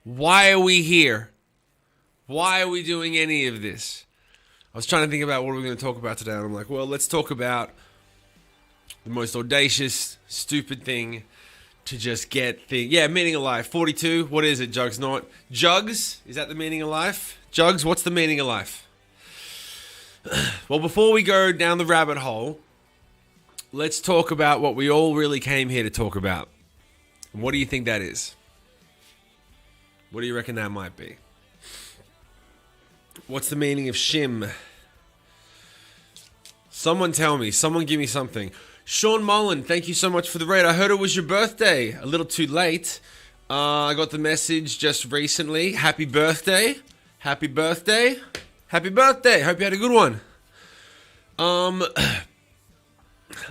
Why are we here? Why are we doing any of this? I was trying to think about what we're going to talk about today, and I'm like, well, let's talk about the most audacious, stupid thing to just get things. Yeah, meaning of life. 42. What is it, Jugs? Not Jugs? Is that the meaning of life? Jugs, what's the meaning of life? Well, before we go down the rabbit hole, let's talk about what we all really came here to talk about. And what do you think that is? What do you reckon that might be? What's the meaning of Shim? Someone tell me. Someone give me something. Sean Mullen, thank you so much for the raid. I heard it was your birthday. A little too late. I got the message just recently. Happy birthday. Happy birthday. Happy birthday. Hope you had a good one.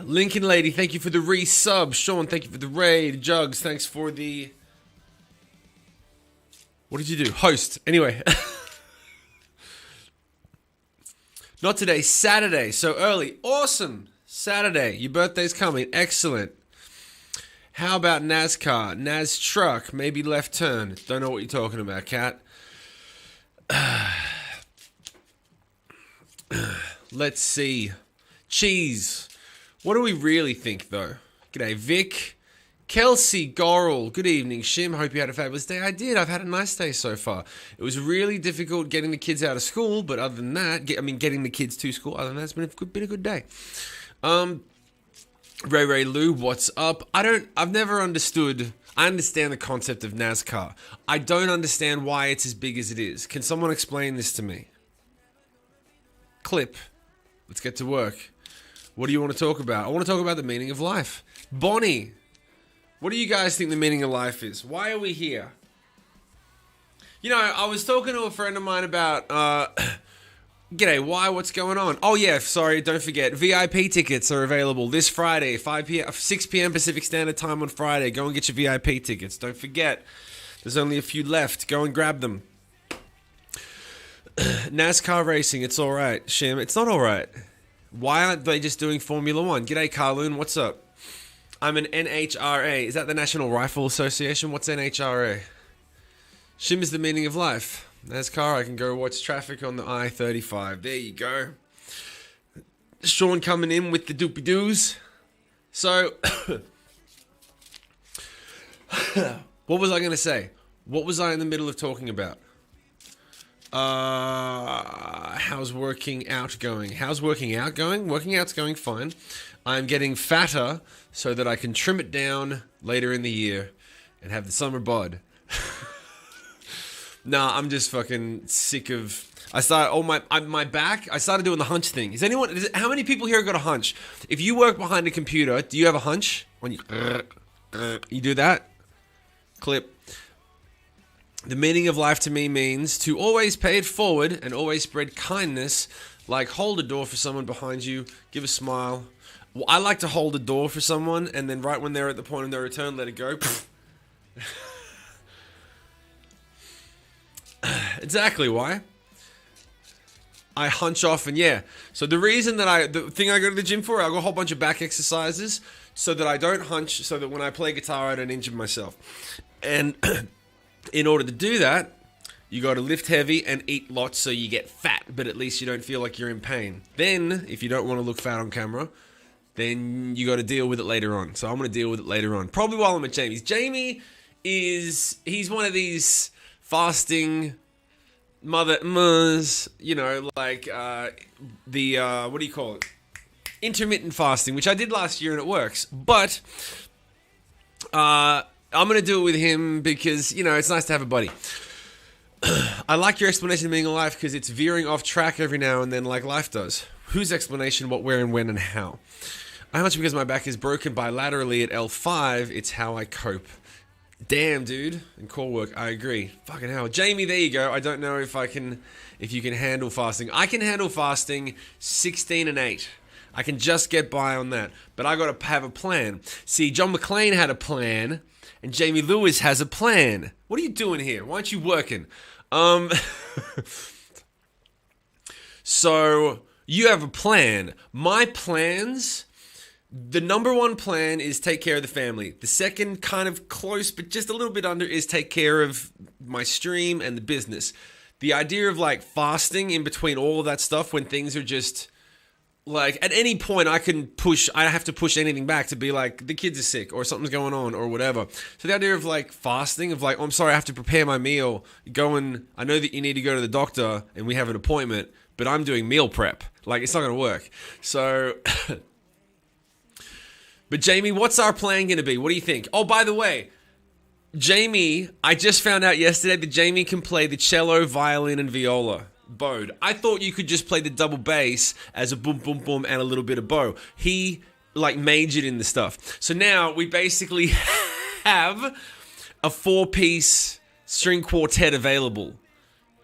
Lincoln Lady, thank you for the resub. Sean, thank you for the raid. Jugs, thanks for the... What did you do? Host. Anyway. Not today, Saturday. So early. Awesome. Saturday. Your birthday's coming. Excellent. How about NASCAR? Naz truck. Maybe left turn. Don't know what you're talking about, cat. Let's see. Cheese. What do we really think, though? G'day, Vic. Kelsey Gorrell. Good evening, Shim. Hope you had a fabulous day. I did. I've had a nice day so far. It was really difficult getting the kids out of school, but other than that, getting the kids to school, other than that, it's been a good day. Ray Lou, what's up? I've never understood. I understand the concept of NASCAR. I don't understand why it's as big as it is. Can someone explain this to me? Clip. Let's get to work. What do you want to talk about? I want to talk about the meaning of life. Bonnie, what do you guys think the meaning of life is? Why are we here? You know, I was talking to a friend of mine about, g'day, why? What's going on? Oh yeah, sorry, don't forget, VIP tickets are available this Friday, 6 p.m. Pacific Standard Time on Friday. Go and get your VIP tickets. Don't forget, there's only a few left. Go and grab them. NASCAR racing, it's alright. Shim, it's not alright. Why aren't they just doing Formula One? G'day, Carloon, what's up? I'm an NHRA. Is that the National Rifle Association? What's NHRA? Shim is the meaning of life. NASCAR, I can go watch traffic on the I-35. There you go. Sean coming in with the doopy-doos. So, what was I going to say? What was I in the middle of talking about? How's working out going? How's working out going? Working out's going fine. I'm getting fatter so that I can trim it down later in the year and have the summer bod. Nah, I'm just fucking sick of... I started... my back... I started doing the hunch thing. How many people here got a hunch? If you work behind a computer, do you have a hunch? You do that? Clip. The meaning of life to me means to always pay it forward and always spread kindness, like hold a door for someone behind you, give a smile. Well, I like to hold a door for someone and then right when they're at the point of their return, let it go. Exactly why. I hunch off and yeah. So the thing I go to the gym for, I got a whole bunch of back exercises so that I don't hunch, so that when I play guitar, I don't injure myself. And in order to do that, you got to lift heavy and eat lots so you get fat, but at least you don't feel like you're in pain. Then, if you don't want to look fat on camera, then you got to deal with it later on. So I'm going to deal with it later on. Probably while I'm at Jamie's. Jamie he's one of these fasting mothers, you know, like what do you call it? Intermittent fasting, which I did last year and it works. But I'm going to do it with him because, you know, it's nice to have a buddy. I like your explanation of being alive because it's veering off track every now and then like life does. Whose explanation, what, where, and when, and how? How much because my back is broken bilaterally at L5, it's how I cope. Damn, dude. And core work, I agree. Fucking hell. Jamie, there you go. I don't know if you can handle fasting. I can handle fasting 16 and 8. I can just get by on that. But I got to have a plan. See, John McClane had a plan, and Jamie Lewis has a plan. What are you doing here? Why aren't you working? So, you have a plan. My plans The number one plan is take care of the family. The second, kind of close, but just a little bit under, is take care of my stream and the business. The idea of like fasting in between all of that stuff when things are just like at any point I have to push anything back to be like the kids are sick or something's going on or whatever. So the idea of like fasting, of like, oh, I'm sorry, I have to prepare my meal. I know that you need to go to the doctor and we have an appointment, but I'm doing meal prep. Like, it's not going to work. So, but Jamie, what's our plan going to be? What do you think? Oh, by the way, Jamie, I just found out yesterday that Jamie can play the cello, violin, and viola. Bowed. I thought you could just play the double bass as a boom, boom, boom, and a little bit of bow. He, like, majored in the stuff. So now we basically have a 4-piece string quartet available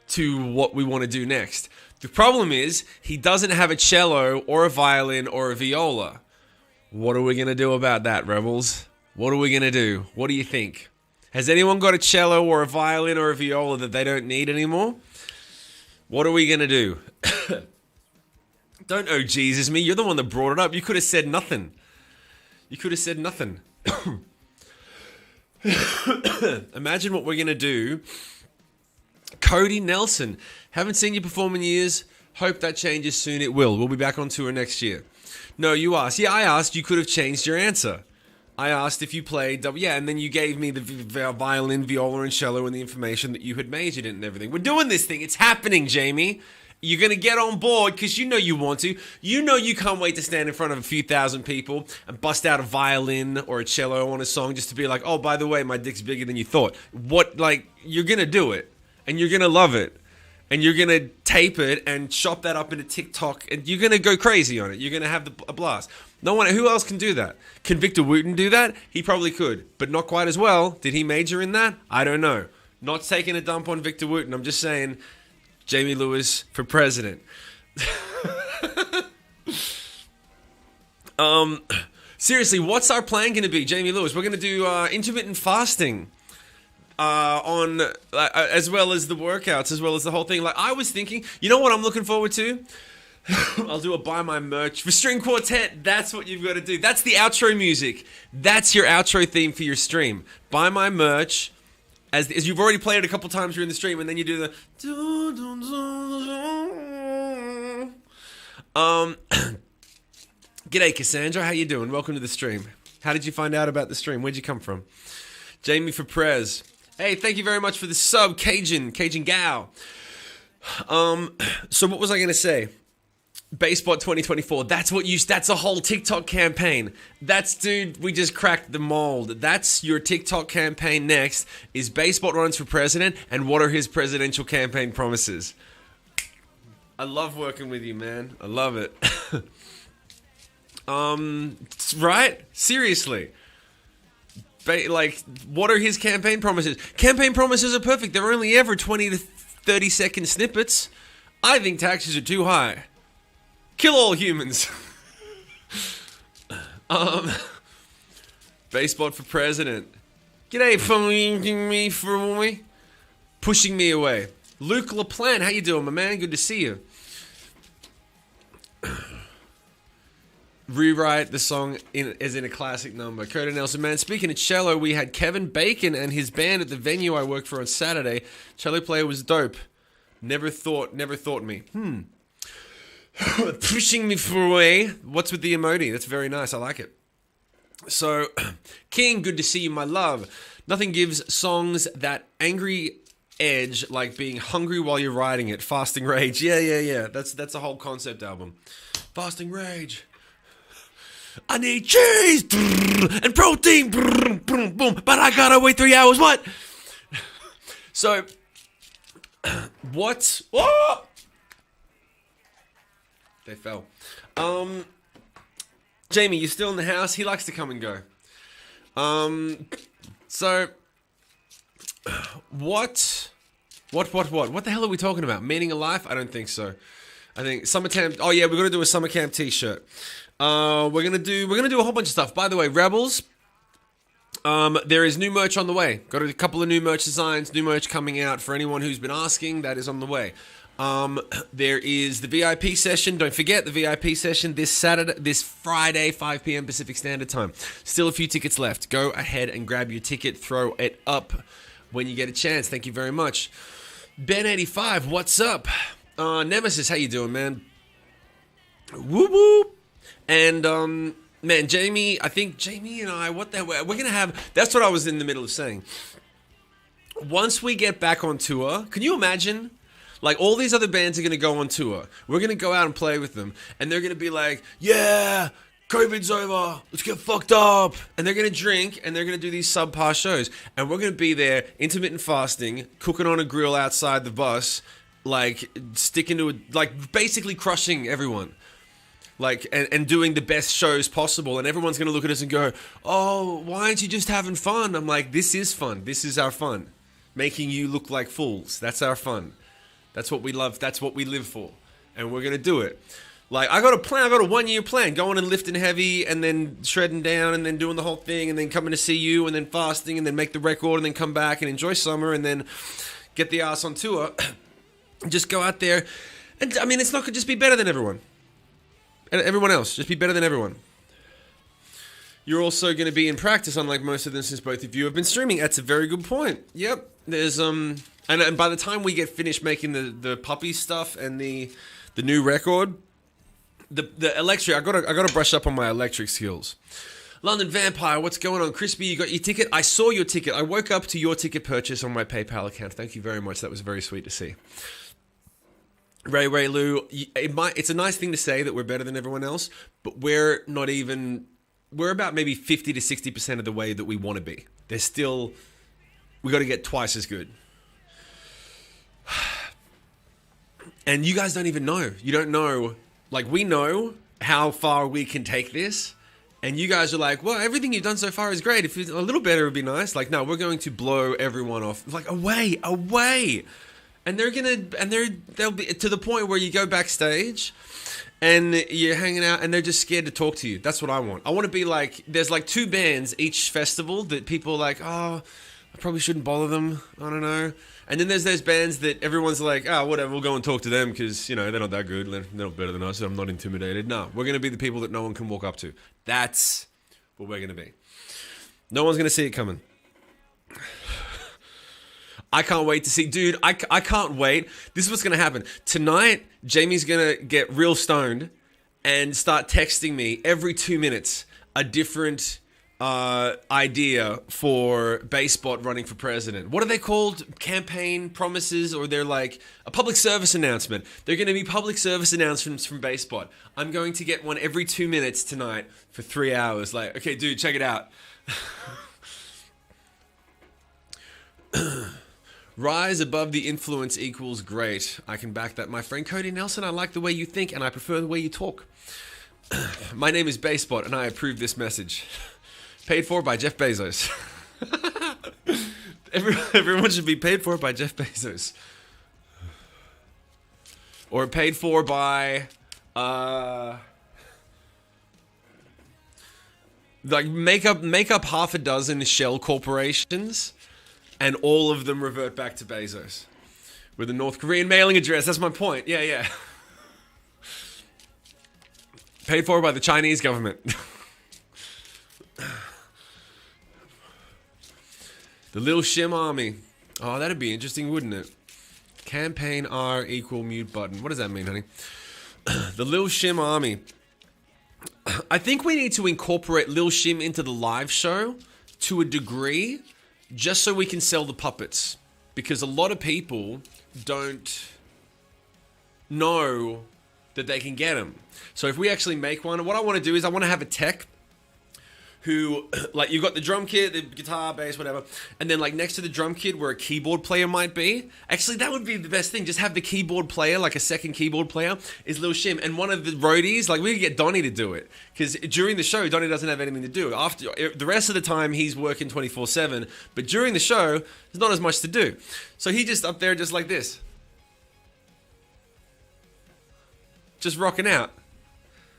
to what we want to do next. The problem is, he doesn't have a cello or a violin or a viola. What are we going to do about that, Rebels? What are we going to do? What do you think? Has anyone got a cello or a violin or a viola that they don't need anymore? What are we going to do? Don't oh Jesus me. You're the one that brought it up. You could have said nothing. You could have said nothing. Imagine what we're going to do. Cody Nelson. Haven't seen you perform in years. Hope that changes soon. It will. We'll be back on tour next year. No, you asked. Yeah, I asked. You could have changed your answer. I asked if you played, and then you gave me the violin, viola, and cello and the information that you had majored in and everything. We're doing this thing. It's happening, Jamie. You're going to get on board because you know you want to. You know you can't wait to stand in front of a few thousand people and bust out a violin or a cello on a song just to be like, oh, by the way, my dick's bigger than you thought. You're going to do it, and you're going to love it. And you're going to tape it and chop that up into TikTok, and you're going to go crazy on it. You're going to have a blast. No one, who else can do that? Can Victor Wooten do that? He probably could, but not quite as well. Did he major in that? I don't know. Not taking a dump on Victor Wooten. I'm just saying, Jamie Lewis for president. Seriously, what's our plan going to be, Jamie Lewis? We're going to do intermittent fasting. As well as the workouts, as well as the whole thing. Like, I was thinking, you know what I'm looking forward to? I'll do a buy my merch for string quartet. That's what you've got to do. That's the outro music. That's your outro theme for your stream. Buy my merch, as you've already played it a couple times during the stream, and then you do the G'day Cassandra, how you doing? Welcome to the stream. How did you find out about the stream? Where'd you come from? Jamie for Prez. Hey, thank you very much for the sub, Cajun Gao. So what was I going to say? Basebot 2024. That's a whole TikTok campaign. Dude, we just cracked the mold. That's your TikTok campaign next, is Basebot runs for president, and what are his presidential campaign promises? I love working with you, man. I love it. Right? Seriously. What are his campaign promises? Campaign promises are perfect. They're only ever 20 to 30 second snippets. I think taxes are too high. Kill all humans. Basebot for president. G'day, pushing me away. Luke LaPlante, how you doing, my man? Good to see you. Rewrite the song as in a classic number. Cody Nelson, man, speaking of cello, we had Kevin Bacon and his band at the venue I worked for on Saturday. Cello player was dope. Never thought me. Pushing me away. What's with the emoji? That's very nice. I like it. So, King, good to see you, my love. Nothing gives songs that angry edge like being hungry while you're writing it. Fasting Rage. Yeah. That's a whole concept album. Fasting Rage. I need cheese and protein, but I gotta wait 3 hours. What? So, what? Oh! They fell. Jamie, you still in the house? He likes to come and go. So, what the hell are we talking about? Meaning of life? I don't think so. I think summer camp. Oh yeah, we're gonna do a summer camp t-shirt. We're gonna do a whole bunch of stuff. By the way, Rebels, there is new merch on the way. Got a couple of new merch designs, new merch coming out for anyone who's been asking. That is on the way. There is the VIP session. Don't forget the VIP session this Friday, 5 p.m. Pacific Standard Time. Still a few tickets left. Go ahead and grab your ticket. Throw it up when you get a chance. Thank you very much. Ben85, what's up? Nemesis, how you doing, man? Whoop whoop. And man, Jamie, I think Jamie and I, we're gonna have. That's what I was in the middle of saying. Once we get back on tour, can you imagine? Like, all these other bands are going to go on tour. We're going to go out and play with them. And they're going to be like, yeah, COVID's over. Let's get fucked up. And they're going to drink, and they're going to do these subpar shows. And we're going to be there, intermittent fasting, cooking on a grill outside the bus, like, sticking to it, like, basically crushing everyone. Like, and doing the best shows possible. And everyone's going to look at us and go, oh, why aren't you just having fun? I'm like, this is fun. This is our fun. Making you look like fools. That's our fun. That's what we love. That's what we live for. And we're going to do it. Like, I got a plan. I got a 1-year plan. Going and lifting heavy and then shredding down and then doing the whole thing and then coming to see you and then fasting and then make the record and then come back and enjoy summer and then get the ass on tour. Just go out there. And, I mean, it's not going to just be better than everyone. Everyone else. Just be better than everyone. You're also going to be in practice, unlike most of them, since both of you have been streaming. That's a very good point. Yep. There's, And by the time we get finished making the puppy stuff and the new record, the electric, I gotta brush up on my electric skills. London Vampire, what's going on? Crispy, you got your ticket? I saw your ticket. I woke up to your ticket purchase on my PayPal account. Thank you very much. That was very sweet to see. Ray Lou, it's a nice thing to say that we're better than everyone else, but we're not even. We're about maybe 50 to 60% of the way that we want to be. There's still. We got to get twice as good. And you guys don't even know. You don't know. Like, we know how far we can take this. And you guys are like, well, everything you've done so far is great. If it's a little better, it would be nice. Like, no, we're going to blow everyone off. Like, away. And they'll be to the point where you go backstage and you're hanging out and they're just scared to talk to you. That's what I want. I want to be like, there's like 2 bands each festival that people are like, oh, I probably shouldn't bother them. I don't know. And then there's those bands that everyone's like, oh, whatever, we'll go and talk to them because, you know, they're not that good. They're not better than us. I'm not intimidated. No, we're going to be the people that no one can walk up to. That's what we're going to be. No one's going to see it coming. I can't wait to see. Dude, I can't wait. This is what's going to happen. Tonight, Jamie's going to get real stoned and start texting me every 2 minutes a different idea for Basebot running for president. What are they called? Campaign promises, or they're like a public service announcement. They're going to be public service announcements from Basebot. I'm going to get one every 2 minutes tonight for 3 hours. Like, okay, dude, check it out. Rise above the influence equals great. I can back that, my friend. Cody Nelson, I like the way you think and I prefer the way you talk. My name is Basebot and I approve this message. Paid for by Jeff Bezos. Everyone should be paid for by Jeff Bezos. Or paid for by... like, make up half a dozen shell corporations and all of them revert back to Bezos. With a North Korean mailing address. That's my point. Yeah. Paid for by the Chinese government. The Lil Shim army. Oh, that'd be interesting, wouldn't it? Campaign R equal mute button. What does that mean, honey? The Lil Shim army. I think we need to incorporate Lil Shim into the live show to a degree, just so we can sell the puppets. Because a lot of people don't know that they can get them. So if we actually make one, what I want to do is I want to have a tech who, like, you've got the drum kit, the guitar, bass, whatever, and then, like, next to the drum kit where a keyboard player might be. Actually, that would be the best thing. Just have the keyboard player, like a second keyboard player, is Lil Shim. And one of the roadies, like, we could get Donnie to do it. Because during the show, Donnie doesn't have anything to do. After the rest of the time, he's working 24/7. But during the show, there's not as much to do. So he just up there just like this. Just rocking out.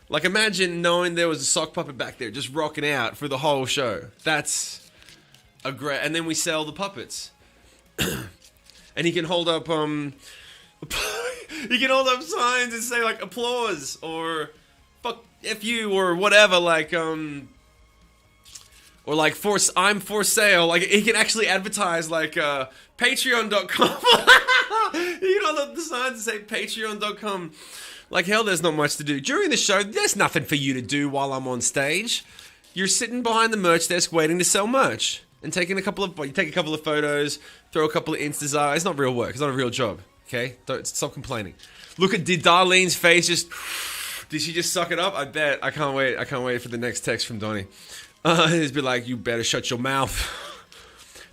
Like, imagine knowing there was a sock puppet back there just rocking out for the whole show. That's a great... And then we sell the puppets. And he can hold up, You can hold up signs and say like applause or fuck F you or whatever, like or like I'm for sale. Like he can actually advertise like patreon.com. You can hold up the signs and say patreon.com. Like hell, there's not much to do. During the show, there's nothing for you to do while I'm on stage. You're sitting behind the merch desk waiting to sell merch. And you take a couple of photos, throw a couple of instas out. It's not real work. It's not a real job. Okay? Don't stop complaining. Did Darlene's face just... Did she just suck it up? I bet. I can't wait. I can't wait for the next text from Donnie. He's be like, you better shut your mouth.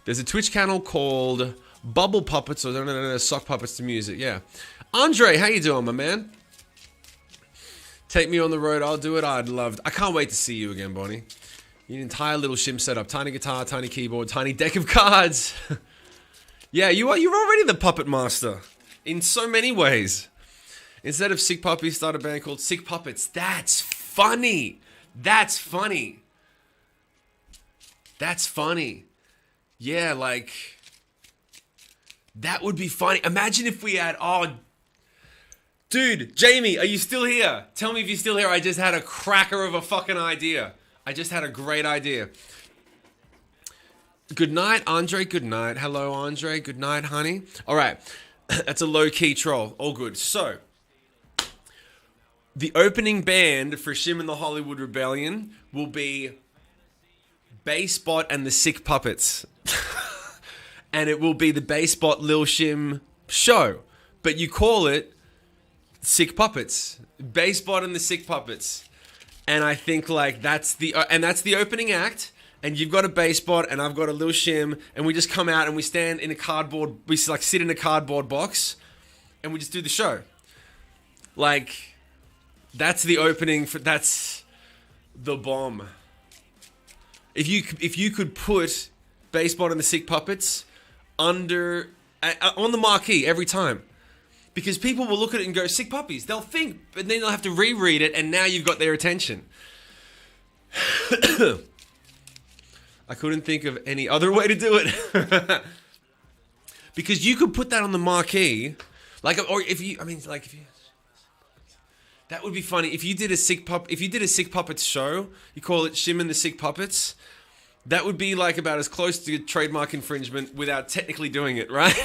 There's a Twitch channel called Bubble Puppets, or no, Sock Puppets to Music. Yeah. Andre, how you doing, my man? Take me on the road. I'll do it. I can't wait to see you again, Bonnie. Your entire little Shim setup. Tiny guitar, tiny keyboard, tiny deck of cards. Yeah, you're already the puppet master. In so many ways. Instead of Sick Puppies, start a band called Sick Puppets. That's funny. That's funny. That's funny. Yeah, like... That would be funny. Imagine if we had... Oh, dude, Jamie, are you still here? Tell me if you're still here. I just had a cracker of a fucking idea. I just had a great idea. Good night, Andre. Good night. Hello, Andre. Good night, honey. All right. That's a low-key troll. All good. So, the opening band for Shim and the Hollywood Rebellion will be Bassbot and the Sick Puppets. And it will be the Bassbot Lil Shim show. But you call it Sick Puppets. Bassbot and the Sick Puppets. And I think like that's the opening act, and you've got a Bassbot and I've got a Lil Shim, and we just come out and we stand in a cardboard, we like sit in a cardboard box, and we just do the show. Like, that's the opening that's the bomb. If you could put Bassbot and the Sick Puppets on the marquee every time. Because people will look at it and go, Sick Puppies. They'll think, but then they'll have to reread it, and now you've got their attention. I couldn't think of any other way to do it. Because you could put that on the marquee, that would be funny. If you did a Sick Puppets show, you call it Shim and the Sick Puppets, that would be like about as close to trademark infringement without technically doing it, right?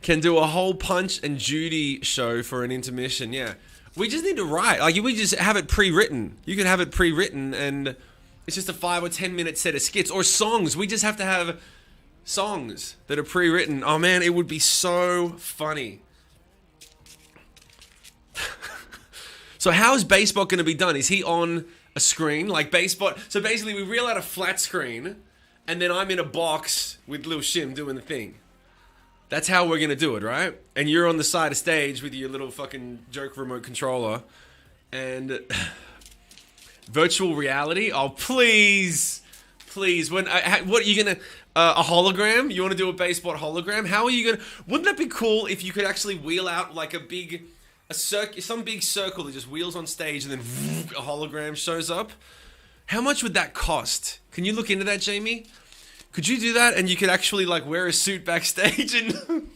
Can do a whole Punch and Judy show for an intermission, yeah. We just need to write. Like, we just have it pre-written. You can have it pre-written, and it's just a 5 or 10 minute set of skits. Or songs. We just have to have songs that are pre-written. Oh, man, it would be so funny. So how is Bassbot going to be done? Is he on a screen? Like, Bassbot... So basically, we reel out a flat screen, and then I'm in a box with Lil Shim doing the thing. That's how we're going to do it, right? And you're on the side of stage with your little fucking joke remote controller. And virtual reality? Oh, please. Please. What are you going to... a hologram? You want to do a Bassbot hologram? How are you going to... Wouldn't that be cool if you could actually wheel out like some big circle that just wheels on stage and then a hologram shows up? How much would that cost? Can you look into that, Jamie? Could you do that, and you could actually like wear a suit backstage and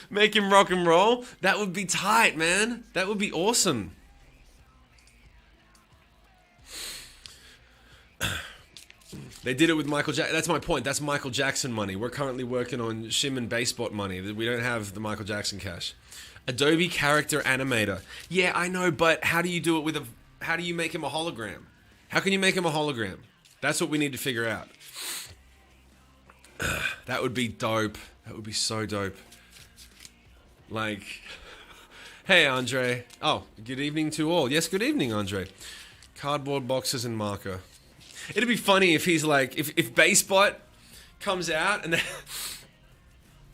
make him rock and roll? That would be tight, man. That would be awesome. They did it with Michael Jackson. That's my point. That's Michael Jackson money. We're currently working on Shim and Bassbot money. We don't have the Michael Jackson cash. Adobe Character Animator. Yeah, I know, but how do you do it how do you make him a hologram? How can you make him a hologram? That's what we need to figure out. That would be dope. That would be so dope. Like, hey, Andre. Oh, good evening to all. Yes, good evening, Andre. Cardboard boxes and marker. It'd be funny if he's like, if Bassbot comes out and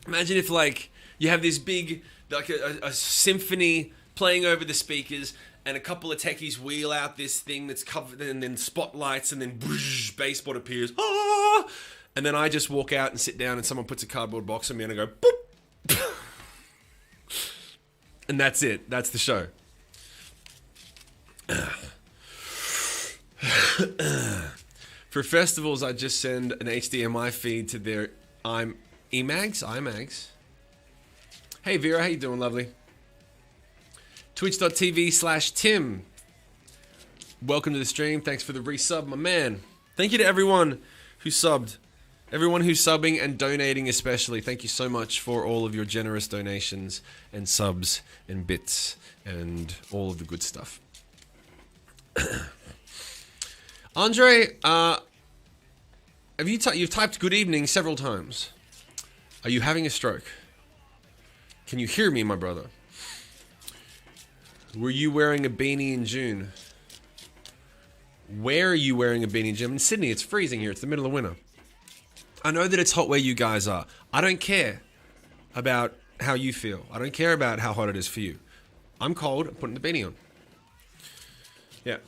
imagine if like you have this big, like a symphony playing over the speakers, and a couple of techies wheel out this thing that's covered, and then spotlights, and then whoosh, Bassbot appears. Ah! And then I just walk out and sit down, and someone puts a cardboard box on me, and I go, boop. And that's it. That's the show. For festivals, I just send an HDMI feed to their IMAGs. Hey Vera, how you doing, lovely? Twitch.tv/Tim. Welcome to the stream. Thanks for the resub, my man. Thank you to everyone who subbed. Everyone who's subbing and donating especially. Thank you so much for all of your generous donations and subs and bits and all of the good stuff. Andre, you've typed good evening several times. Are you having a stroke? Can you hear me, my brother? Were you wearing a beanie in June? Where are you wearing a beanie in June? In Sydney, it's freezing here. It's the middle of winter. I know that it's hot where you guys are. I don't care about how you feel. I don't care about how hot it is for you. I'm cold. I'm putting the beanie on. Yeah.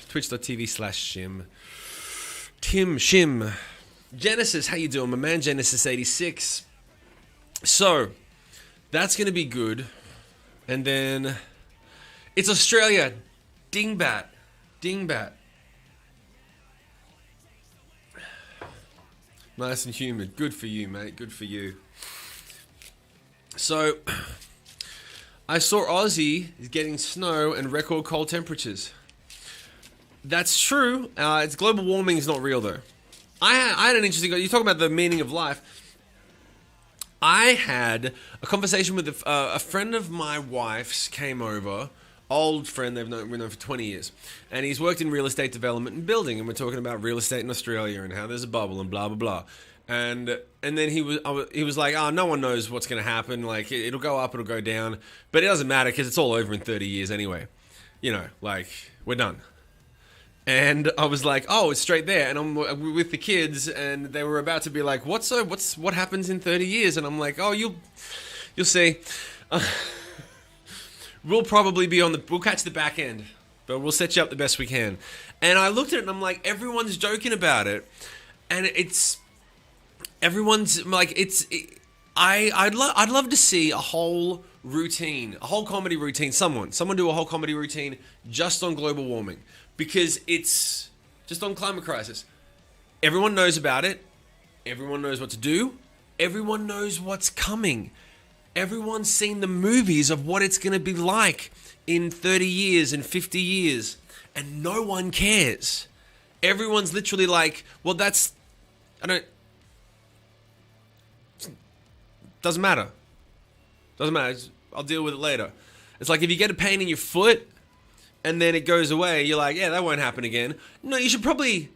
Twitch.tv/Shim. Tim Shim. Genesis, how you doing, my man? Genesis86. So, that's going to be good. And then, it's Australia. Dingbat. Dingbat. Nice and humid. Good for you, mate. Good for you. So, I saw Aussie is getting snow and record cold temperatures. That's true. It's global warming is not real, though. I had an interesting... You talk about the meaning of life. I had a conversation with a friend of my wife's came over... Old friend we've known for 20 years. And he's worked in real estate development and building. And we're talking about real estate in Australia and how there's a bubble and blah, blah, blah. And then he was like, oh, no one knows what's going to happen. Like, it'll go up, it'll go down. But it doesn't matter because it's all over in 30 years anyway. You know, like, we're done. And I was like, oh, it's straight there. And I'm with the kids and they were about to be like, what happens in 30 years? And I'm like, oh, you'll see. We'll probably be we'll catch the back end, but we'll set you up the best we can. And I looked at it and I'm like, everyone's joking about it. And everyone's like, I'd love to see a whole routine, a whole comedy routine, someone do a whole comedy routine just on global warming because it's just on climate crisis. Everyone knows about it. Everyone knows what to do. Everyone knows what's coming. Everyone's seen the movies of what it's going to be like in 30 years and 50 years, and no one cares. Everyone's literally like, well, doesn't matter. Doesn't matter. I'll deal with it later. It's like if you get a pain in your foot and then it goes away, you're like, yeah, that won't happen again. No, you should probably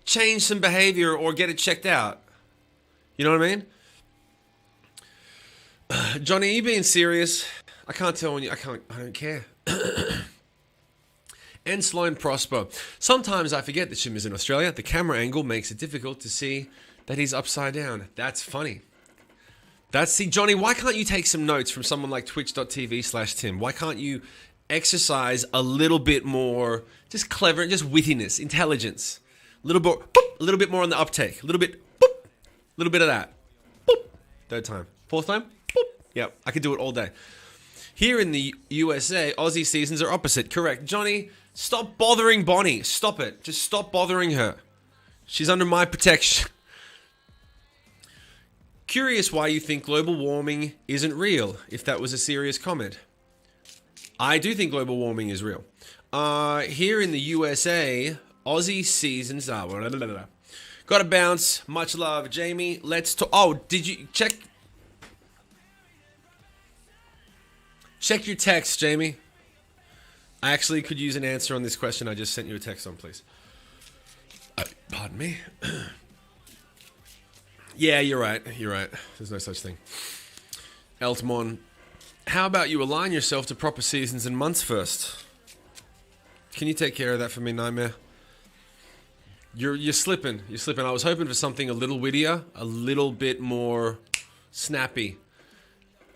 change some behavior or get it checked out. You know what I mean? Johnny, are you being serious? I can't tell when I don't care. And Sloan Prosper. Sometimes I forget that Shim is in Australia. The camera angle makes it difficult to see that he's upside down. That's funny. See, Johnny, why can't you take some notes from someone like twitch.tv/Tim? Why can't you exercise a little bit more, just clever, just wittiness, intelligence? A little bit more on the uptake. A little bit of that. Boop. Third time. Fourth time. Yep, I could do it all day. Here in the USA, Aussie seasons are opposite. Correct. Johnny, stop bothering Bonnie. Stop it. Just stop bothering her. She's under my protection. Curious why you think global warming isn't real, if that was a serious comment. I do think global warming is real. Here in the USA, Aussie seasons are... Gotta bounce. Much love, Jamie. Let's talk... Oh, did you check... Check your text, Jamie. I actually could use an answer on this question I just sent you a text on, please. Pardon me. Yeah, you're right. There's no such thing. Eltmon, how about you align yourself to proper seasons and months first? Can you take care of that for me, Nightmare? You're slipping. I was hoping for something a little wittier, a little bit more snappy.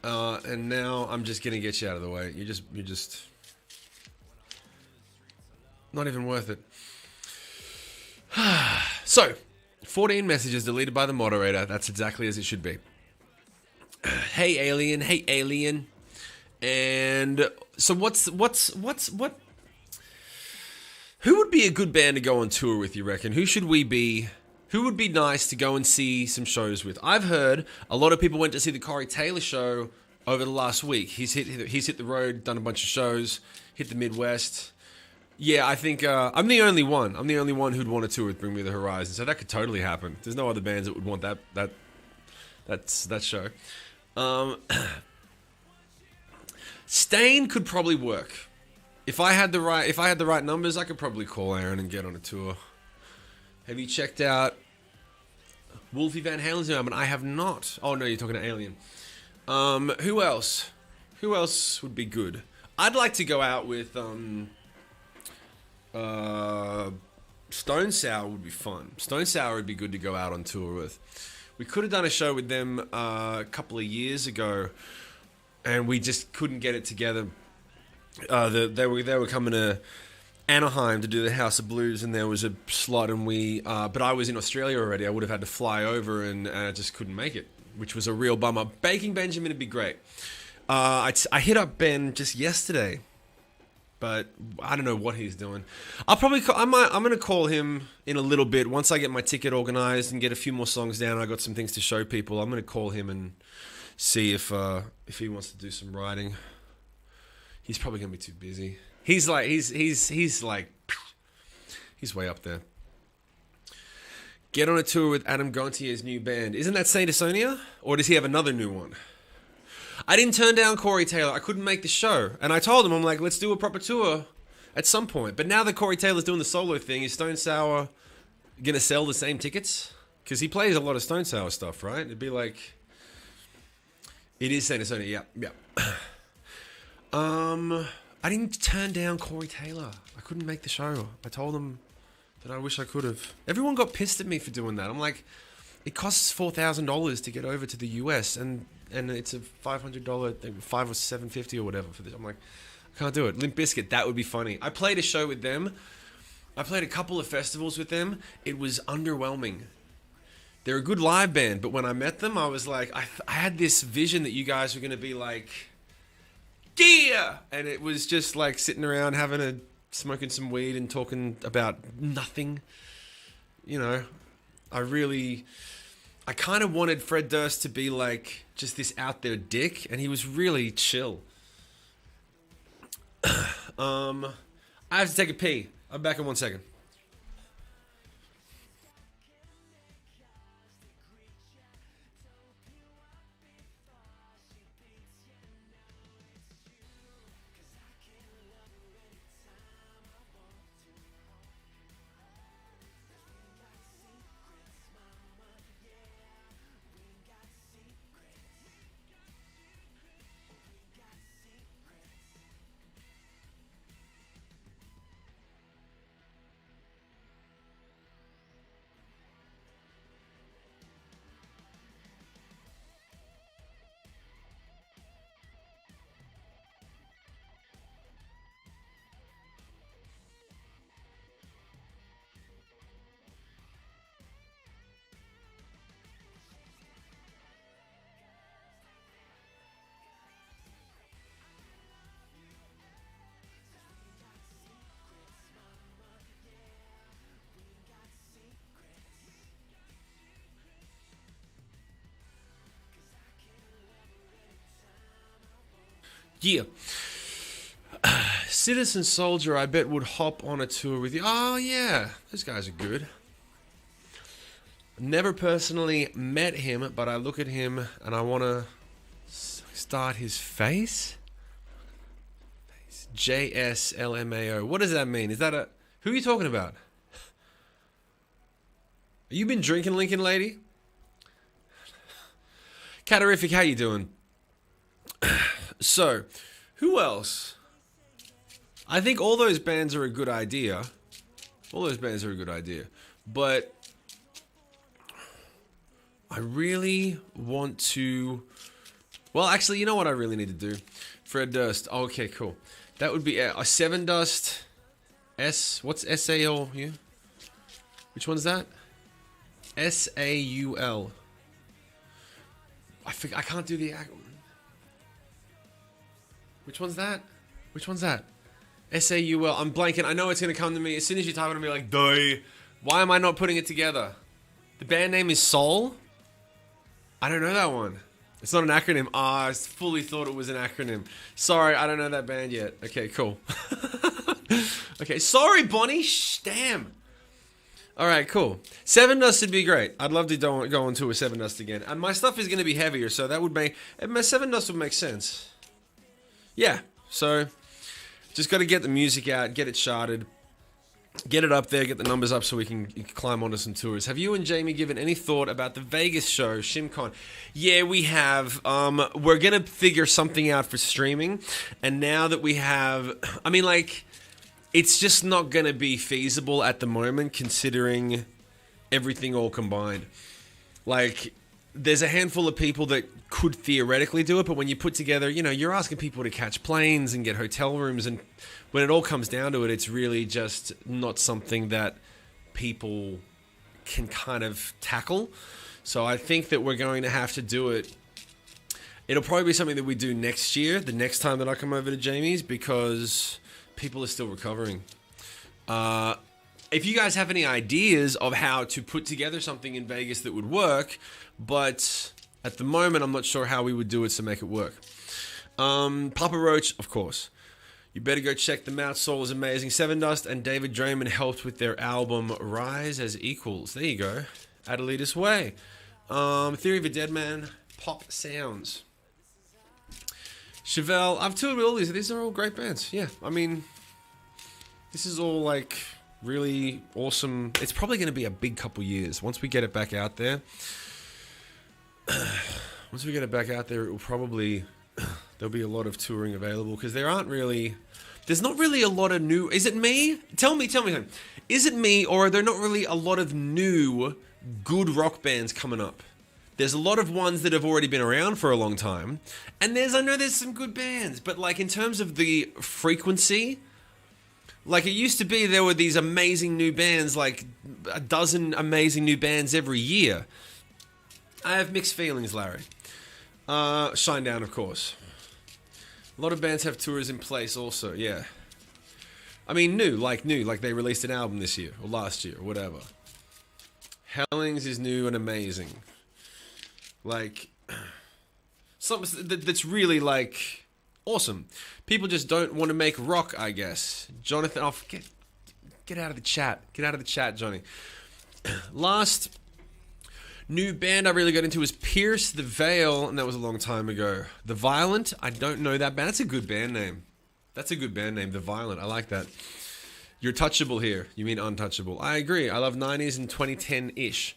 And now I'm just gonna get you out of the way. You're just not even worth it. So, 14 messages deleted by the moderator. That's exactly as it should be. Hey alien. And so what? Who would be a good band to go on tour with, you reckon? Who should we be Who would be nice to go and see some shows with? I've heard a lot of people went to see the Corey Taylor show over the last week. He's hit the road, done a bunch of shows, hit the Midwest. Yeah, I think I'm the only one. I'm the only one who'd want to tour with Bring Me the Horizon, so that could totally happen. There's no other bands that would want that show. Stain could probably work. If I had the right numbers, I could probably call Aaron and get on a tour. Have you checked out Wolfie Van Halen's new album? I have not. Oh no, you're talking to Alien. Who else? Who else would be good? I'd like to go out with Stone Sour would be fun. Stone Sour would be good to go out on tour with. We could have done a show with them a couple of years ago, and we just couldn't get it together. They were coming to Anaheim to do the House of Blues, and there was a slot, and but I was in Australia already. I would have had to fly over, and I just couldn't make it, which was a real bummer. Baking Benjamin would be great. I hit up Ben just yesterday, but I don't know what he's doing. I'm going to call him in a little bit once I get my ticket organized and get a few more songs down. I got some things to show people. I'm going to call him and see if he wants to do some writing. He's probably going to be too busy. He's way up there. Get on a tour with Adam Gontier's new band. Isn't that Saint Asonia? Or does he have another new one? I didn't turn down Corey Taylor. I couldn't make the show. And I told him, I'm like, let's do a proper tour at some point. But now that Corey Taylor's doing the solo thing, is Stone Sour going to sell the same tickets? Because he plays a lot of Stone Sour stuff, right? It'd be like... It is Saint Asonia, yeah. I didn't turn down Corey Taylor. I couldn't make the show. I told him that I wish I could have. Everyone got pissed at me for doing that. I'm like, it costs $4,000 to get over to the US, and it's a $500 thing, $5 or $750 or whatever for this. I'm like, I can't do it. Limp Bizkit, that would be funny. I played a show with them. I played a couple of festivals with them. It was underwhelming. They're a good live band, but when I met them, I was like, I had this vision that you guys were going to be like, yeah! And it was just like sitting around smoking some weed and talking about nothing. You know, I kind of wanted Fred Durst to be like just this out there dick, and he was really chill. I have to take a pee. I'm back in 1 second. Yeah. Citizen Soldier, I bet, would hop on a tour with you. Oh, yeah. Those guys are good. Never personally met him, but I look at him and I want to start his face. JSLMAO. What does that mean? Is that who are you talking about? You been drinking, Lincoln lady? Catarific, how you doing? So, who else? I think all those bands are a good idea. But I really want to... Well, actually, you know what I really need to do? Fred Durst. Oh, okay, cool. That would be a Seven Dust S... What's S-A-U? Which one's that? S-A-U-L. I can't do the... Which one's that? S-A-U-L. I'm blanking. I know it's going to come to me. As soon as you type it, I'm going to be like, duh. Why am I not putting it together? The band name is Soul? I don't know that one. It's not an acronym. Ah, I fully thought it was an acronym. Sorry, I don't know that band yet. Okay, cool. Okay, sorry, Bonnie. Damn. All right, cool. Seven Dust would be great. I'd love to go on tour with Seven Dust again. And my stuff is going to be heavier, so that would make... Seven Dust would make sense. Yeah, so... Just got to get the music out, get it charted, get it up there, get the numbers up so we can climb onto some tours. Have you and Jamie given any thought about the Vegas show, ShimCon? Yeah, we have. We're going to figure something out for streaming. And now that we have... I mean, like, it's just not going to be feasible at the moment considering everything all combined. Like, there's a handful of people that could theoretically do it, but when you put together, you know, you're asking people to catch planes and get hotel rooms, and when it all comes down to it, it's really just not something that people can kind of tackle. So I think that we're going to have to do it. It'll probably be something that we do next year, the next time that I come over to Jamie's, because people are still recovering. If you guys have any ideas of how to put together something in Vegas that would work, but at the moment, I'm not sure how we would do it to make it work. Papa Roach, of course. You better go check them out. Soul is amazing. Seven Dust and David Draymond helped with their album Rise as Equals. There you go. Adelita's Way. Theory of a Dead Man. Pop Sounds. Chevelle. I've toured with all these. These are all great bands. Yeah, I mean, this is all like really awesome. It's probably going to be a big couple years once we get it back out there. Once we get it back out there, it will probably... There'll be a lot of touring available because there's not really a lot of new... Is it me? Tell me something. Is it me, or are there not really a lot of new good rock bands coming up? There's a lot of ones that have already been around for a long time, and I know there's some good bands, but like in terms of the frequency, like it used to be, there were these amazing new bands, like a dozen amazing new bands every year. I have mixed feelings, Larry. Shinedown, of course. A lot of bands have tours in place also, yeah. I mean, new, like they released an album this year, or last year, or whatever. Hellings is new and amazing. Like, something that's really, like, awesome. People just don't want to make rock, I guess. Jonathan, get out of the chat. Get out of the chat, Johnny. Last... new band I really got into was Pierce the Veil, and that was a long time ago. The Violent, I don't know that band. That's a good band name. The Violent, I like that. You're touchable here. You mean untouchable. I agree. I love 90s and 2010-ish.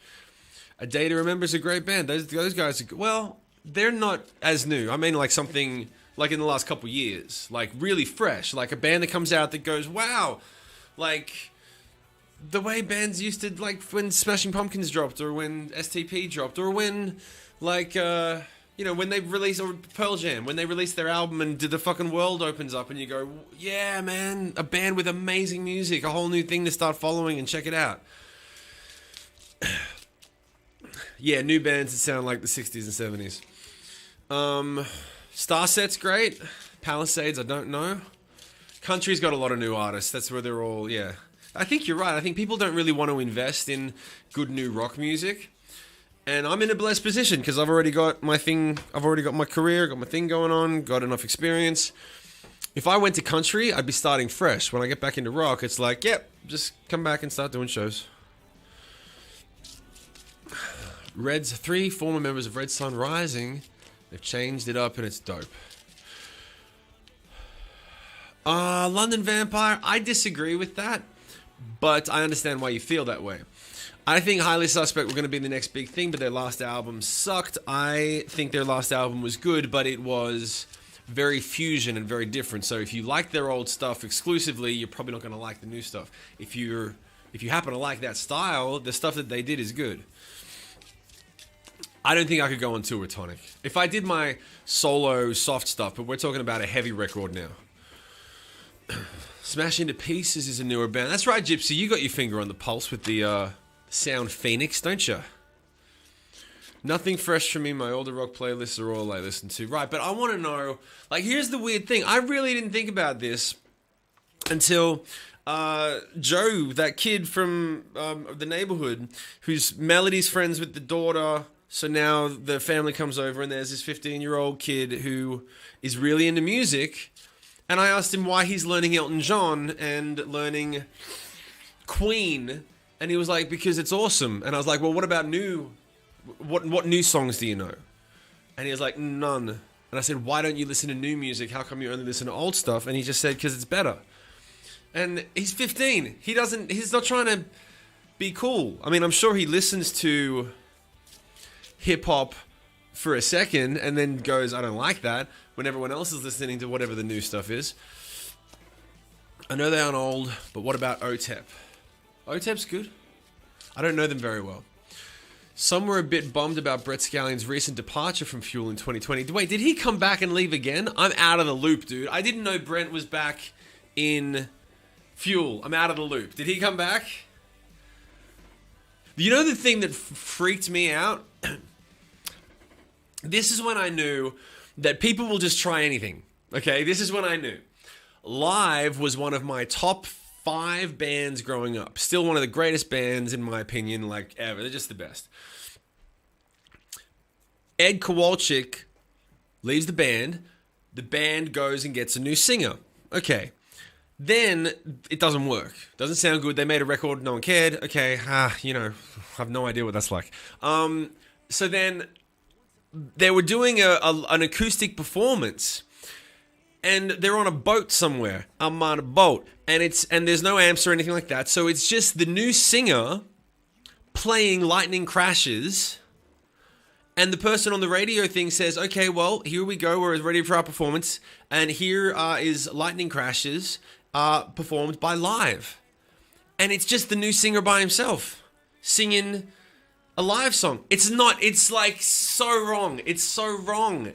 A Day to Remember is a great band. Those guys are, well, they're not as new. I mean, like something like in the last couple years. Like really fresh. Like a band that comes out that goes, wow, like... the way bands used to, like, when Smashing Pumpkins dropped, or when STP dropped, or when, like, when they released, or Pearl Jam, when they released their album and the fucking world opens up and you go, yeah, man, a band with amazing music, a whole new thing to start following and check it out. Yeah, new bands that sound like the 60s and 70s. Starset's great. Palisades, I don't know. Country's got a lot of new artists. That's where they're all, yeah. I think you're right. I think people don't really want to invest in good new rock music. And I'm in a blessed position because I've already got my thing. I've already got my career, got my thing going on, got enough experience. If I went to country, I'd be starting fresh. When I get back into rock, it's like, yep, just come back and start doing shows. Red's 3 former members of Red Sun Rising. They've changed it up and it's dope. London Vampire, I disagree with that. But I understand why you feel that way. I think Highly Suspect were going to be the next big thing, but their last album sucked. I think their last album was good, but it was very fusion and very different. So if you like their old stuff exclusively, you're probably not going to like the new stuff. If you happen to like that style, the stuff that they did is good. I don't think I could go on tour with Tonic. If I did my solo soft stuff, but we're talking about a heavy record now. Smash Into Pieces is a newer band. That's right, Gypsy. You got your finger on the pulse with the Sound Phoenix, don't you? Nothing fresh from me. My older rock playlists are all I listen to. Right, but I want to know... Like, here's the weird thing. I really didn't think about this until Joe, that kid from the neighborhood, whose Melody's friends with the daughter. So now the family comes over and there's this 15-year-old kid who is really into music. And I asked him why he's learning Elton John and learning Queen. And he was like, because it's awesome. And I was like, well, what about what new songs do you know? And he was like, none. And I said, why don't you listen to new music? How come you only listen to old stuff? And he just said, because it's better. And he's 15. He's not trying to be cool. I mean, I'm sure he listens to hip-hop for a second and then goes, I don't like that, when everyone else is listening to whatever the new stuff is. I know they aren't old, but what about OTEP? OTEP's good. I don't know them very well. Some were a bit bummed about Brett Scallion's recent departure from Fuel in 2020. Wait, did he come back and leave again? I'm out of the loop, dude. I didn't know Brent was back in Fuel. I'm out of the loop. Did he come back? You know the thing that freaked me out? This is when I knew that people will just try anything. Okay, this is when I knew. Live was one of my top 5 bands growing up. Still one of the greatest bands, in my opinion, like ever. They're just the best. Ed Kowalczyk leaves the band. The band goes and gets a new singer. Okay. Then it doesn't work. Doesn't sound good. They made a record. No one cared. Okay. I have no idea what that's like. So then they were doing an acoustic performance. And they're on a boat somewhere. I'm on a boat. And there's no amps or anything like that. So it's just the new singer playing Lightning Crashes. And the person on the radio thing says, okay, well, here we go. We're ready for our performance. And here is Lightning Crashes performed by Live. And it's just the new singer by himself singing a live song. It's like so wrong. It's so wrong.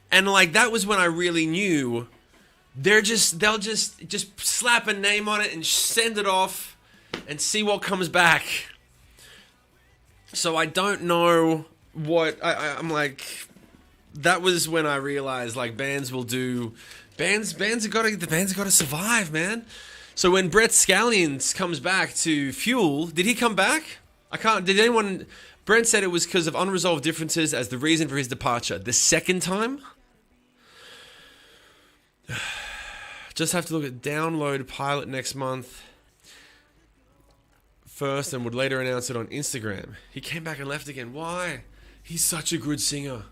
And like that was when I really knew they'll just slap a name on it and send it off and see what comes back. So I don't know what I'm like. That was when I realized like bands have got to survive, man. So when Brett Scallions comes back to Fuel, did he come back? Brent said it was because of unresolved differences as the reason for his departure. The second time? Just have to look at download pilot next month first and would later announce it on Instagram. He came back and left again. Why? He's such a good singer.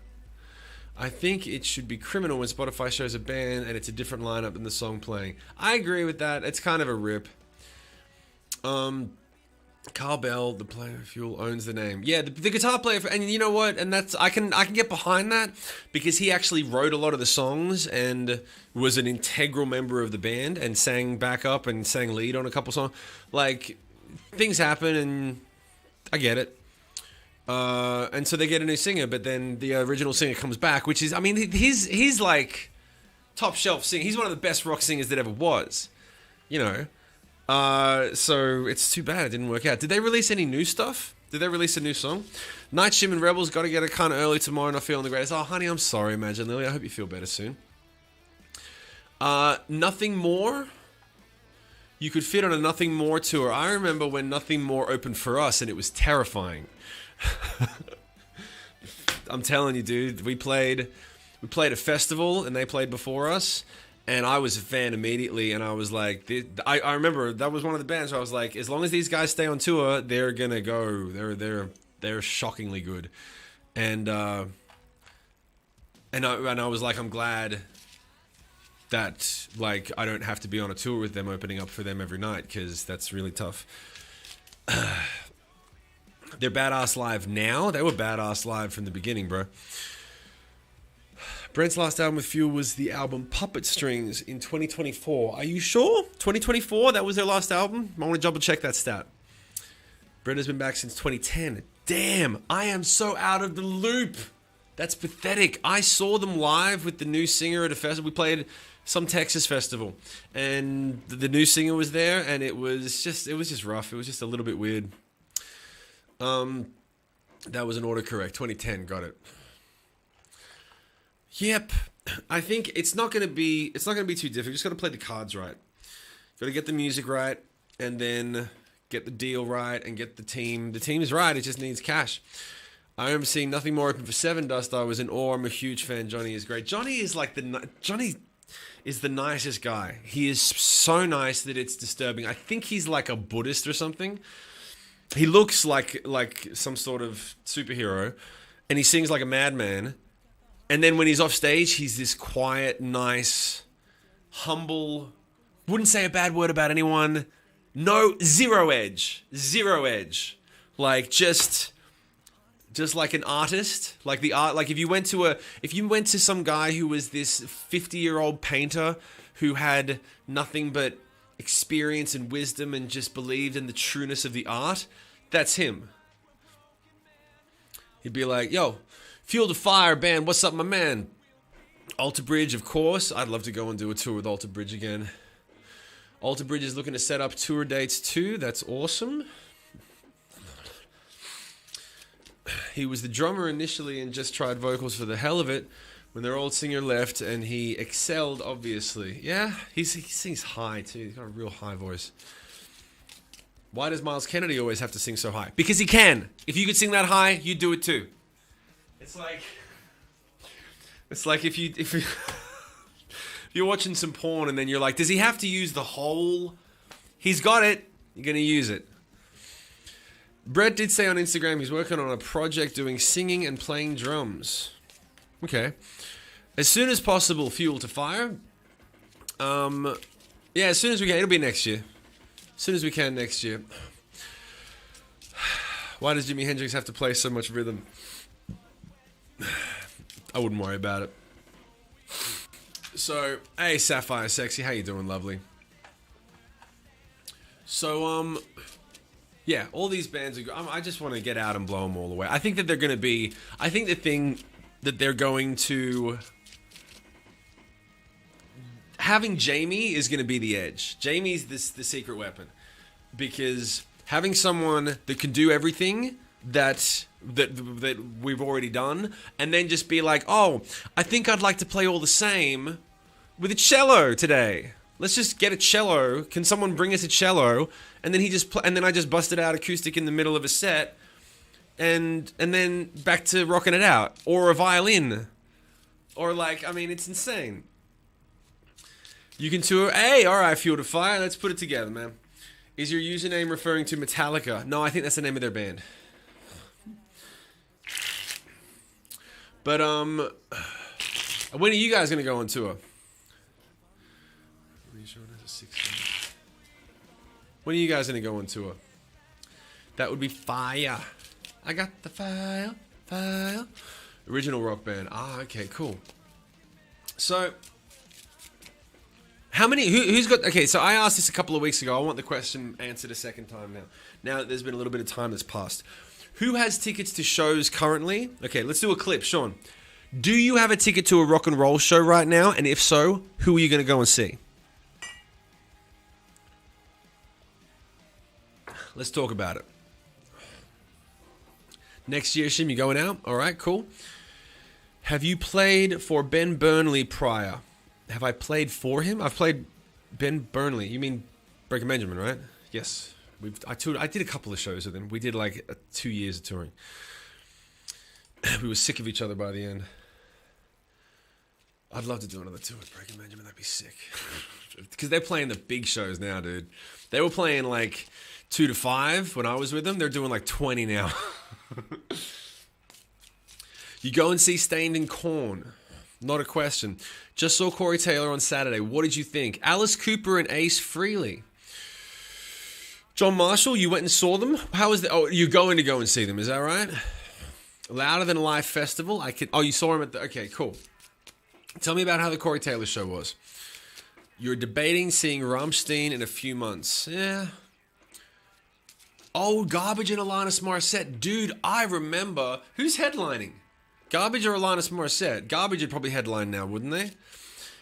I think it should be criminal when Spotify shows a band and it's a different lineup than the song playing. I agree with that. It's kind of a rip. Carl Bell, the player of Fuel, owns the name. Yeah, the guitar player, and you know what? And that's I can get behind that because he actually wrote a lot of the songs and was an integral member of the band and sang backup and sang lead on a couple songs. Like things happen, and I get it. And so they get a new singer, but then the original singer comes back, which is, I mean, he's like top shelf singer. He's one of the best rock singers that ever was, you know. So it's too bad it didn't work out. Did they release any new stuff? Did they release a new song? Night Shim and Rebels got to get it kind of early tomorrow. Not feeling the greatest. Oh, honey, I'm sorry, Imagine Lily. I hope you feel better soon. Nothing More. You could fit on a Nothing More tour. I remember when Nothing More opened for us, and it was terrifying. I'm telling you, dude. We played a festival, and they played before us. And I was a fan immediately, and I was like, I remember that was one of the bands where I was like, as long as these guys stay on tour, they're gonna go. They're shockingly good, and I was like, I'm glad that like I don't have to be on a tour with them opening up for them every night because that's really tough. They're badass live now. They were badass live from the beginning, bro. Brent's last album with Fuel was the album Puppet Strings in 2024. Are you sure? 2024? That was their last album? I want to double check that stat. Brent has been back since 2010. Damn, I am so out of the loop. That's pathetic. I saw them live with the new singer at a festival. We played some Texas festival, and the new singer was there, and it was just rough. It was just a little bit weird. That was an autocorrect. 2010, got it. Yep. I think it's not gonna be too difficult. You just gotta play the cards right. Gotta get the music right, and then get the deal right, and get the team. The team's right. It just needs cash. I remember seeing Nothing More open for Seven Dust. I was in awe. I'm a huge fan. Johnny is great. Johnny is the nicest guy. He is so nice that it's disturbing. I think he's like a Buddhist or something. He looks like some sort of superhero, and he sings like a madman. And then when he's off stage, he's this quiet, nice, humble, wouldn't say a bad word about anyone. No, zero edge. Like just like an artist, like the art. Like if you went to some guy who was this 50-year-old painter who had nothing but experience and wisdom and just believed in the trueness of the art, that's him. He'd be like, yo, Fuel to Fire band, what's up, my man? Alter Bridge, of course. I'd love to go and do a tour with Alter Bridge again. Alter Bridge is looking to set up tour dates too. That's awesome. He was the drummer initially and just tried vocals for the hell of it when their old singer left, and he excelled, obviously. Yeah, he sings high too. He's got a real high voice. Why does Miles Kennedy always have to sing so high? Because he can. If you could sing that high, you'd do it too. It's like if you're watching some porn and then you're like, does he have to use the whole? He's got it. You're gonna use it. Brett did say on Instagram he's working on a project doing singing and playing drums. Okay. As soon as possible, Fuel to Fire. Yeah, as soon as we can. It'll be next year. As soon as we can next year. Why does Jimi Hendrix have to play so much rhythm? I wouldn't worry about it. So, hey, Sapphire Sexy, how you doing, lovely? So, yeah, all these bands are. I just want to get out and blow them all away. I think that they're going to be. I think the thing that they're going to. Having Jamie is going to be the edge. Jamie's the secret weapon, because having someone that can do everything that we've already done, and then just be like, oh, I think I'd like to play all the same with a cello today. Let's just get a cello. Can someone bring us a cello? And then and then I just busted out acoustic in the middle of a set, and then back to rocking it out, or a violin, or like, I mean, it's insane. You can tour. Hey, all right, Fuel to Fire. Let's put it together, man. Is your username referring to Metallica? No, I think that's the name of their band. But when are you guys gonna go on tour? When are you guys gonna go on tour? That would be fire. I got the fire. Original rock band. Ah, okay, cool. So, how many? Who's got? Okay, so I asked this a couple of weeks ago. I want the question answered a second time now. Now that there's been a little bit of time that's passed. Who has tickets to shows currently? Okay, let's do a clip. Sean, do you have a ticket to a rock and roll show right now? And if so, who are you going to go and see? Let's talk about it. Next year, Shim, you going out? All right, cool. Have you played for Ben Burnley prior? Have I played for him? I've played Ben Burnley. You mean Breaking Benjamin, right? Yes. I did a couple of shows with him. We did like 2 years of touring. We were sick of each other by the end. I'd love to do another tour with Breaking Benjamin. That'd be sick. Because they're playing the big shows now, dude. They were playing like 2 to 5 when I was with them. They're doing like 20 now. You go and see Stained in Corn. Not a question. Just saw Corey Taylor on Saturday. What did you think? Alice Cooper and Ace Frehley. John Marshall, you went and saw them? How was the? Oh, you're going to go and see them, is that right? Louder Than Life Festival. You saw him at the. Okay, cool. Tell me about how the Corey Taylor show was. You're debating seeing Rammstein in a few months. Yeah. Oh, Garbage and Alanis Morissette. Dude, I remember. Who's headlining? Garbage or Alanis Morissette? Garbage would probably headline now, wouldn't they?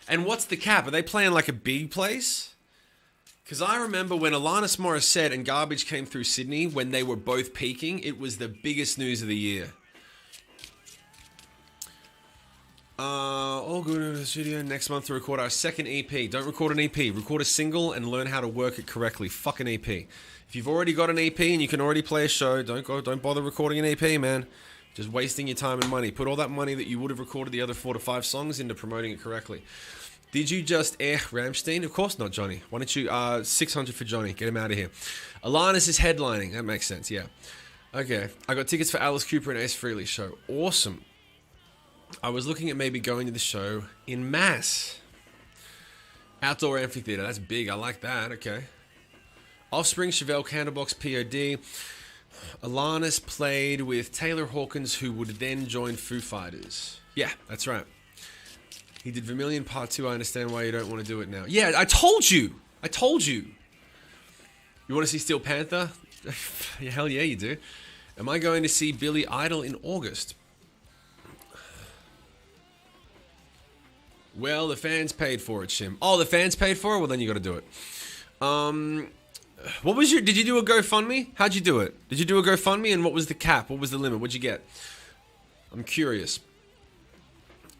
And what's the cap? Are they playing like a big place? Because I remember when Alanis Morissette and Garbage came through Sydney, when they were both peaking, it was the biggest news of the year. All good in the studio next month to record our second EP. Don't record an EP. Record a single and learn how to work it correctly. Fuck an EP. If you've already got an EP and you can already play a show, don't bother recording an EP, man. Just wasting your time and money. Put all that money that you would have recorded the other 4 to 5 songs into promoting it correctly. Did you just air Rammstein? Of course not, Johnny. Why don't you 600 for Johnny? Get him out of here. Alanis is headlining. That makes sense. Yeah. Okay. I got tickets for Alice Cooper and Ace Frehley show. Awesome. I was looking at maybe going to the show in Mass. Outdoor amphitheater. That's big. I like that. Okay. Offspring, Chevelle, Candlebox, POD. Alanis played with Taylor Hawkins, who would then join Foo Fighters. Yeah, that's right. He did Vermilion Part 2. I understand why you don't want to do it now. Yeah, I told you. I told you. You want to see Steel Panther? Yeah, hell yeah, you do. Am I going to see Billy Idol in August? Well, the fans paid for it, Shim. Oh, the fans paid for it? Well, then you got to do it. What was did you do a GoFundMe? How'd you do it? Did you do a GoFundMe, and what was the cap? What was the limit? What'd you get? I'm curious.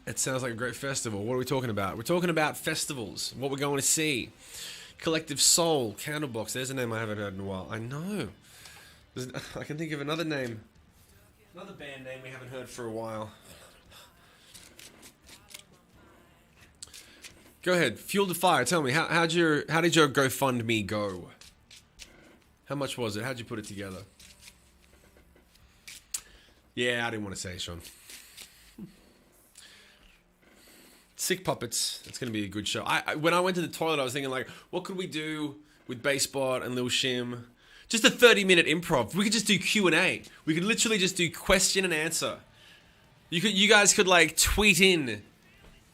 It sounds like a great festival. What are we talking about? We're talking about festivals. What we're going to see. Collective Soul, Candlebox. There's a name I haven't heard in a while. I know. I can think of another name. Another band name we haven't heard for a while. Go ahead, Fuel the Fire. Tell me, how did your GoFundMe go? How much was it? How'd you put it together? Yeah, I didn't want to say, Sean. Sick Puppets. It's going to be a good show. When I went to the toilet, I was thinking, like, what could we do with Basebot and Lil Shim? Just a 30-minute improv. We could just do Q&A. We could literally just do question and answer. You guys could, like, tweet in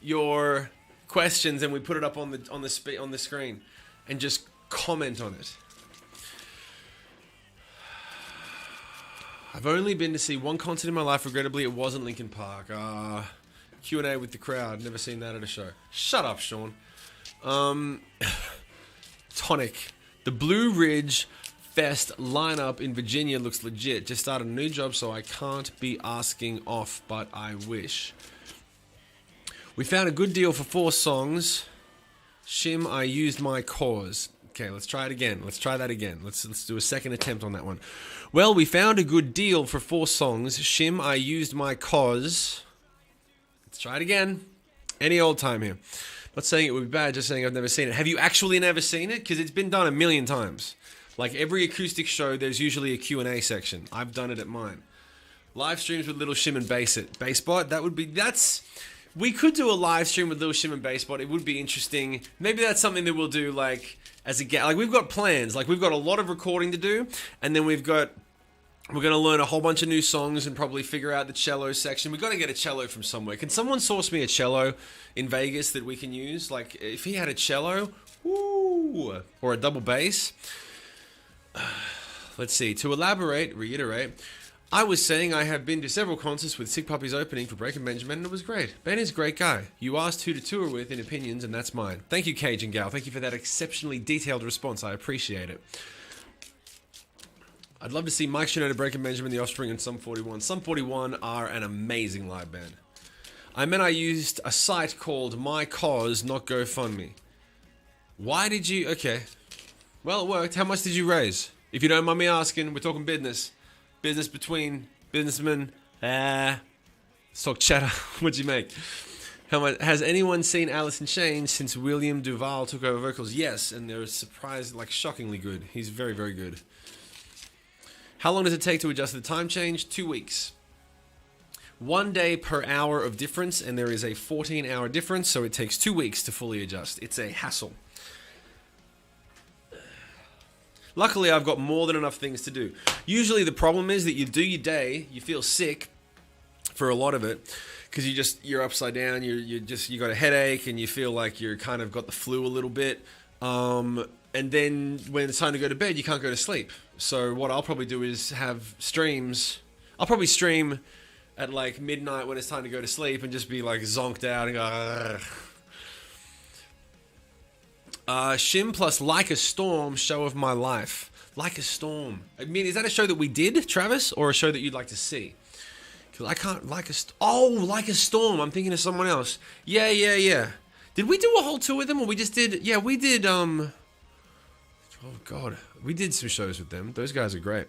your questions, and we put it up on the screen and just comment on it. I've only been to see one concert in my life. Regrettably, it wasn't Linkin Park. Q&A with the crowd. Never seen that at a show. Shut up, Sean. Tonic. The Blue Ridge Fest lineup in Virginia looks legit. Just started a new job, so I can't be asking off, but I wish. We found a good deal for 4 songs. Shim, I used my cause. Okay, let's try it again. Let's try that again. Let's do a second attempt on that one. Well, we found a good deal for 4 songs. Shim, I used my cause. Let's try it again. Any old time here. Not saying it would be bad, just saying I've never seen it. Have you actually never seen it? Because it's been done a million times. Like every acoustic show, there's usually a Q&A section. I've done it at mine. Live streams with Little Shim and Basebot. We could do a live stream with Little Shim and Basebot. It would be interesting. Maybe that's something that we'll do, like, as a get. Like, we've got plans. Like, we've got a lot of recording to do, and then we're going to learn a whole bunch of new songs and probably figure out the cello section. We've got to get a cello from somewhere. Can someone source me a cello in Vegas that we can use? Like, if he had a cello, woo, or a double bass. Let's see. To reiterate, I was saying I have been to several concerts with Sick Puppy's opening for Breaking Benjamin, and it was great. Ben is a great guy. You asked who to tour with in opinions, and that's mine. Thank you, Cajun Gal. Thank you for that exceptionally detailed response. I appreciate it. I'd love to see Mike Shinoda, Breaking Benjamin, The Offspring, and Sum 41. Sum 41 are an amazing live band. I used a site called My Cause, not GoFundMe. Why did you... Okay. Well, it worked. How much did you raise? If you don't mind me asking, we're talking business. Business between businessmen. Let's talk chatter. What'd you make? How much has anyone seen Alice in Chains since William Duval took over vocals? Yes, and they're shockingly good. He's very, very good. How long does it take to adjust the time change? 2 weeks. 1 day per hour of difference, and there is a 14-hour difference, so it takes 2 weeks to fully adjust. It's a hassle. Luckily, I've got more than enough things to do. Usually the problem is that you do your day, you feel sick for a lot of it, because you're upside down, you got a headache, and you feel like you're kind of got the flu a little bit. And then when it's time to go to bed, you can't go to sleep. So what I'll probably do is have streams. I'll probably stream at like midnight when it's time to go to sleep and just be like zonked out and go... Shim plus Like a Storm, show of my life. Like a Storm. I mean, is that a show that we did, Travis, or a show that you'd like to see? I can't like a storm. I'm thinking of someone else. Yeah. Did we do a whole tour with them, or we just did? Yeah, we did. Oh God, we did some shows with them. Those guys are great.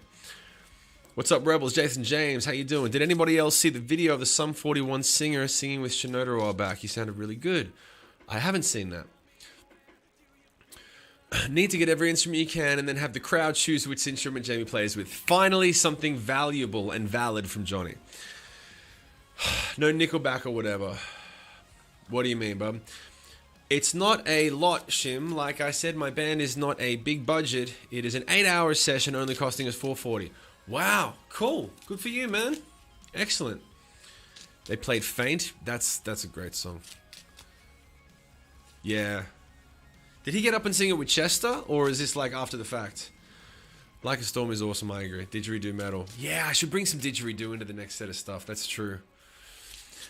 What's up, Rebels? Jason James, how you doing? Did anybody else see the video of the Sum 41 singer singing with Shinoda a while back? He sounded really good. I haven't seen that. Need to get every instrument you can and then have the crowd choose which instrument Jamie plays with. Finally, something valuable and valid from Johnny. No Nickelback or whatever. What do you mean, bub? It's not a lot, Shim. Like I said, my band is not a big budget. It is an 8-hour session only costing us $440. Wow, cool. Good for you, man. Excellent. They played Faint. That's a great song. Yeah. Did he get up and sing it with Chester, or is this like after the fact? Like a Storm is awesome, I agree. Didgeridoo metal. Yeah, I should bring some didgeridoo into the next set of stuff. That's true.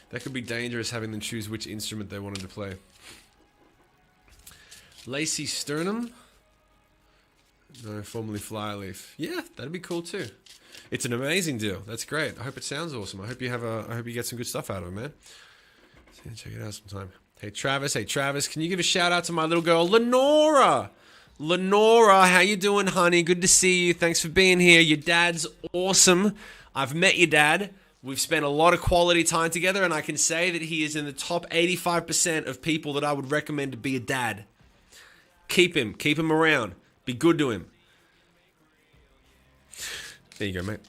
That could be dangerous, having them choose which instrument they wanted to play. Lacey Sternum? No, formerly Flyleaf. Yeah, that'd be cool too. It's an amazing deal. That's great. I hope it sounds awesome. I hope you get some good stuff out of it, man. So check it out sometime. Hey Travis, can you give a shout out to my little girl, Lenora? Lenora, how you doing, honey? Good to see you. Thanks for being here. Your dad's awesome. I've met your dad. We've spent a lot of quality time together, and I can say that he is in the top 85% of people that I would recommend to be a dad. Keep him around. Be good to him. There you go, mate.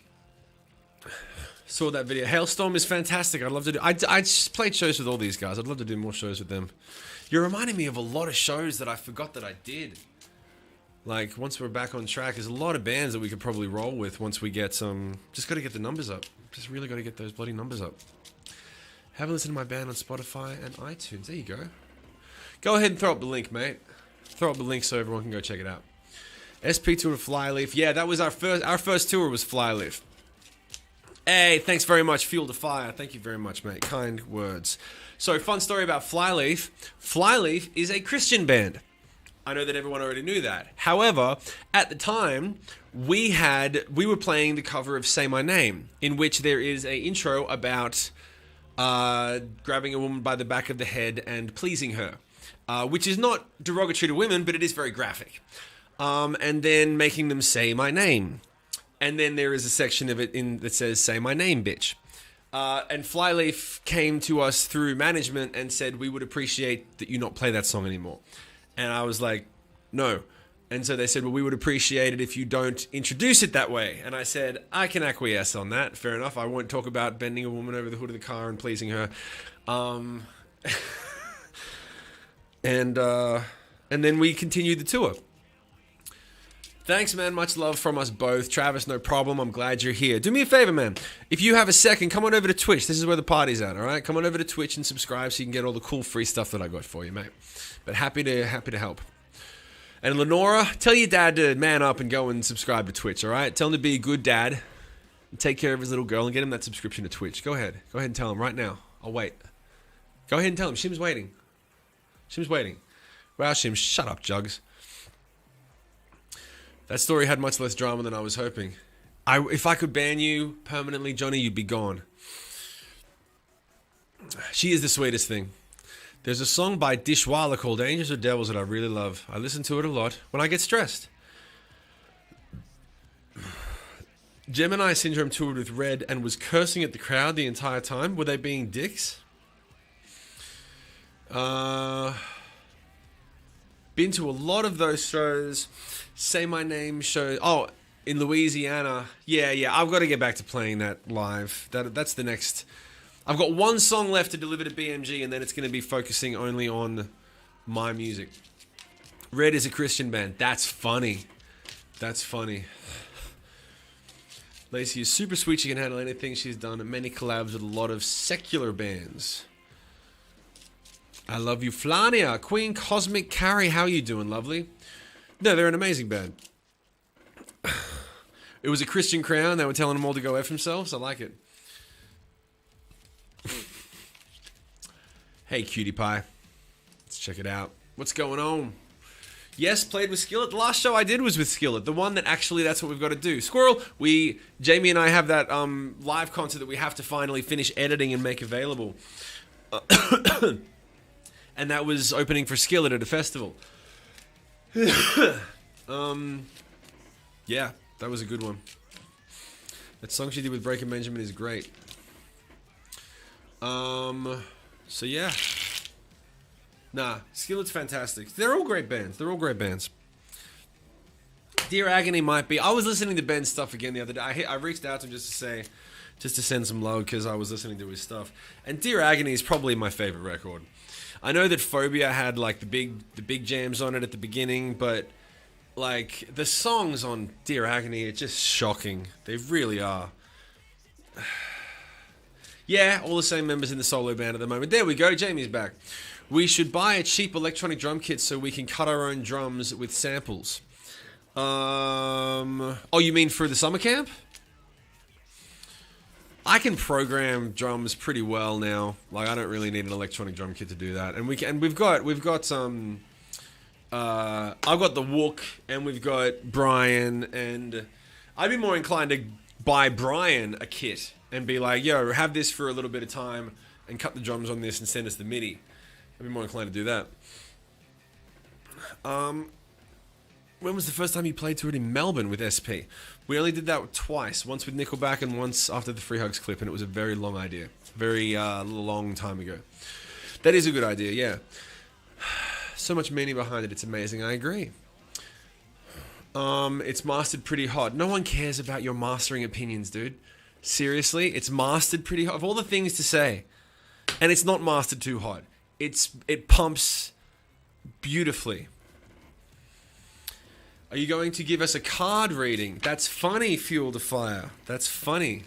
Saw that video. Hailstorm is fantastic. I'd love to do. I just played shows with all these guys. I'd love to do more shows with them. You're reminding me of a lot of shows that I forgot that I did. Like, once we're back on track, there's a lot of bands that we could probably roll with once we get some... Just got to get the numbers up. Just really got to get those bloody numbers up. Have a listen to my band on Spotify and iTunes. There you go. Go ahead and throw up the link, mate. Throw up the link so everyone can go check it out. SP tour with Flyleaf. Yeah, that was our first tour was Flyleaf. Hey, thanks very much, Fuel to Fire. Thank you very much, mate. Kind words. So, fun story about Flyleaf. Flyleaf is a Christian band. I know that everyone already knew that. However, at the time, we were playing the cover of Say My Name, in which there is an intro about grabbing a woman by the back of the head and pleasing her, which is not derogatory to women, but it is very graphic. And then making them say my name. And then there is a section of it that says, say my name, bitch. And Flyleaf came to us through management and said, we would appreciate that you not play that song anymore. And I was like, no. And so they said, well, we would appreciate it if you don't introduce it that way. And I said, I can acquiesce on that. Fair enough. I won't talk about bending a woman over the hood of the car and pleasing her. And then we continued the tour. Thanks, man. Much love from us both. Travis, no problem. I'm glad you're here. Do me a favor, man. If you have a second, come on over to Twitch. This is where the party's at, all right? Come on over to Twitch and subscribe so you can get all the cool free stuff that I got for you, mate. But happy to help. And Lenora, tell your dad to man up and go and subscribe to Twitch, all right? Tell him to be a good dad and take care of his little girl and get him that subscription to Twitch. Go ahead. Go ahead and tell him right now. I'll wait. Go ahead and tell him. Shim's waiting. Shim's waiting. Wow, Shim, shut up, Jugs. That story had much less drama than I was hoping. If I could ban you permanently, Johnny, you'd be gone. She is the sweetest thing. There's a song by Dishwalla called Angels or Devils that I really love. I listen to it a lot when I get stressed. Gemini Syndrome toured with Red and was cursing at the crowd the entire time. Were they being dicks? Been to a lot of those shows. Say My Name show. Oh, in Louisiana. Yeah. I've got to get back to playing that live. That's the next. I've got one song left to deliver to BMG, and then it's going to be focusing only on my music. Red is a Christian band. That's funny. Lacey is super sweet. She can handle anything. She's done many collabs with a lot of secular bands. I love you, Flania. Queen Cosmic Carrie. How you doing, lovely? No, they're an amazing band. It was a Christian crown. They were telling them all to go F themselves. I like it. Hey, cutie pie. Let's check it out. What's going on? Yes, played with Skillet. The last show I did was with Skillet. The one that actually, that's what we've got to do. Squirrel, Jamie and I have that live concert that we have to finally finish editing and make available. And that was opening for Skillet at a festival. Yeah, that was a good one. That song she did with Breaker Benjamin is great. So yeah. Nah, Skillet's fantastic. They're all great bands. Dear Agony might be. I was listening to Ben's stuff again the other day. I reached out to him just to send some love because I was listening to his stuff. And Dear Agony is probably my favorite record. I know that Phobia had like the big jams on it at the beginning, but like the songs on Dear Agony are just shocking. They really are. Yeah, all the same members in the solo band at the moment. There we go. Jamie's back. We should buy a cheap electronic drum kit so we can cut our own drums with samples. Oh, you mean for the summer camp? I can program drums pretty well now. Like, I don't really need an electronic drum kit to do that. And we've got some. I've got the Wook, and we've got Brian, and I'd be more inclined to buy Brian a kit and be like, yo, have this for a little bit of time and cut the drums on this and send us the MIDI. I'd be more inclined to do that. When was the first time you played to it in Melbourne with SP? We only did that twice. Once with Nickelback and once after the Free Hugs clip, and it was a very long idea. Very long time ago. That is a good idea, yeah. So much meaning behind it, it's amazing. I agree. It's mastered pretty hot. No one cares about your mastering opinions, dude. Seriously, it's mastered pretty hot. Of all the things to say, and it's not mastered too hot. It pumps beautifully. Are you going to give us a card reading? That's funny, Fuel to Fire. That's funny.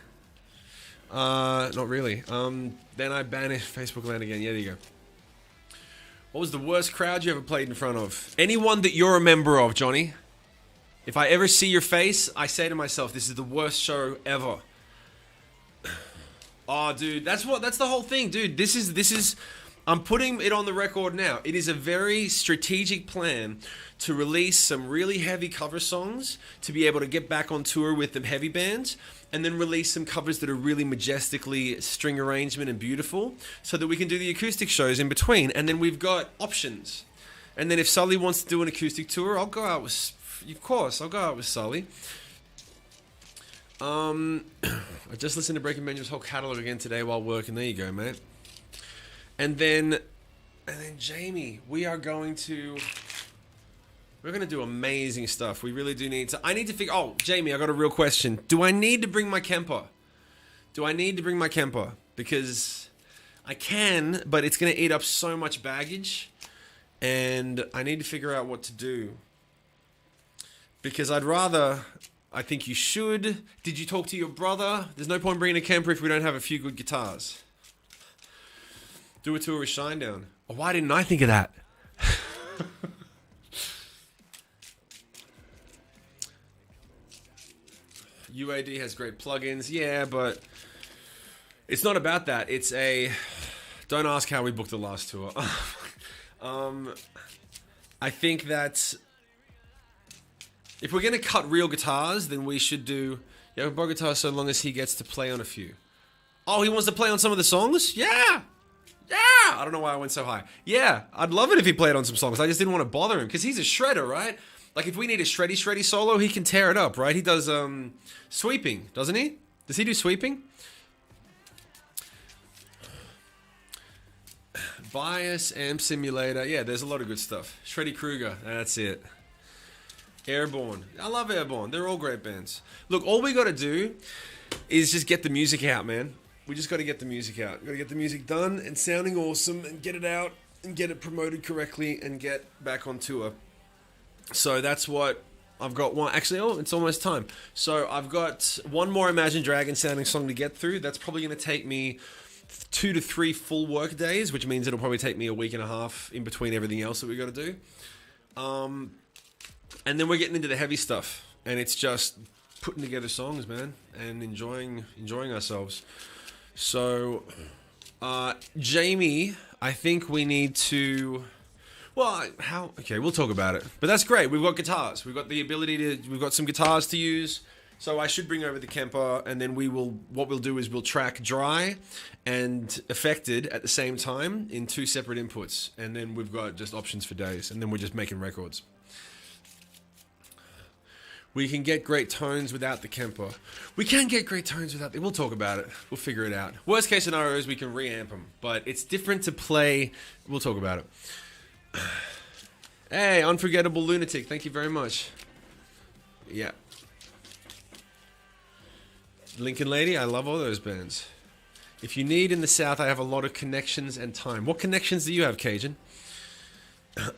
Not really. Then I banish Facebook land again. Yeah, there you go. What was the worst crowd you ever played in front of? Anyone that you're a member of, Johnny. If I ever see your face, I say to myself, this is the worst show ever. Oh, dude, that's the whole thing, dude. This is I'm putting it on the record now. It is a very strategic plan to release some really heavy cover songs to be able to get back on tour with the heavy bands, and then release some covers that are really majestically string arrangement and beautiful so that we can do the acoustic shows in between. And then we've got options. And then if Sully wants to do an acoustic tour, I'll go out with Sully. I just listened to Breaking Benjamin's whole catalog again today while working. There you go, mate. And then Jamie, we're going to do amazing stuff. We really do need to. I need to figure. Oh, Jamie, I got a real question. Do I need to bring my Kemper? Because I can, but it's going to eat up so much baggage, and I need to figure out what to do. Because I think you should. Did you talk to your brother? There's no point bringing a Kemper if we don't have a few good guitars. Do a tour with Shinedown. Oh, why didn't I think of that? UAD has great plugins. Yeah, but it's not about that. It's don't ask how we booked the last tour. I think that if we're going to cut real guitars, then we should do Bow Guitar so long as he gets to play on a few. Oh, he wants to play on some of the songs? Yeah! I don't know why I went so high. Yeah, I'd love it if he played on some songs. I just didn't want to bother him because he's a shredder, right? Like if we need a shreddy solo, he can tear it up, right? He does sweeping, doesn't he? Does he do sweeping? Bias, Amp Simulator. Yeah, there's a lot of good stuff. Shreddy Krueger, that's it. Airborne. I love Airborne. They're all great bands. Look, all we got to do is just get the music out, man. We just got to get the music out. Got to get the music done and sounding awesome and get it out and get it promoted correctly and get back on tour. So that's what I've got. One. Actually, it's almost time. So I've got one more Imagine Dragons sounding song to get through. That's probably going to take me 2 to 3 full work days, which means it'll probably take me a week and a half in between everything else that we got to do. And then we're getting into the heavy stuff, and it's just putting together songs, man, and enjoying ourselves. So, Jamie, I think we need to Well, how? Okay, we'll talk about it. But that's great. We've got guitars. We've got the ability to. We've got some guitars to use. So I should bring over the Kemper, and then we will. What we'll do is we'll track dry and affected at the same time in 2 separate inputs, and then we've got just options for days, and then we're just making records. We can get great tones without the Kemper. We can get great tones without. We'll talk about it. We'll figure it out. Worst case scenario is we can reamp them, but it's different to play. We'll talk about it. Hey, Unforgettable Lunatic, thank you very much. Yeah. Lincoln Lady, I love all those bands. If you need in the South, I have a lot of connections and time. What connections do you have, Cajun?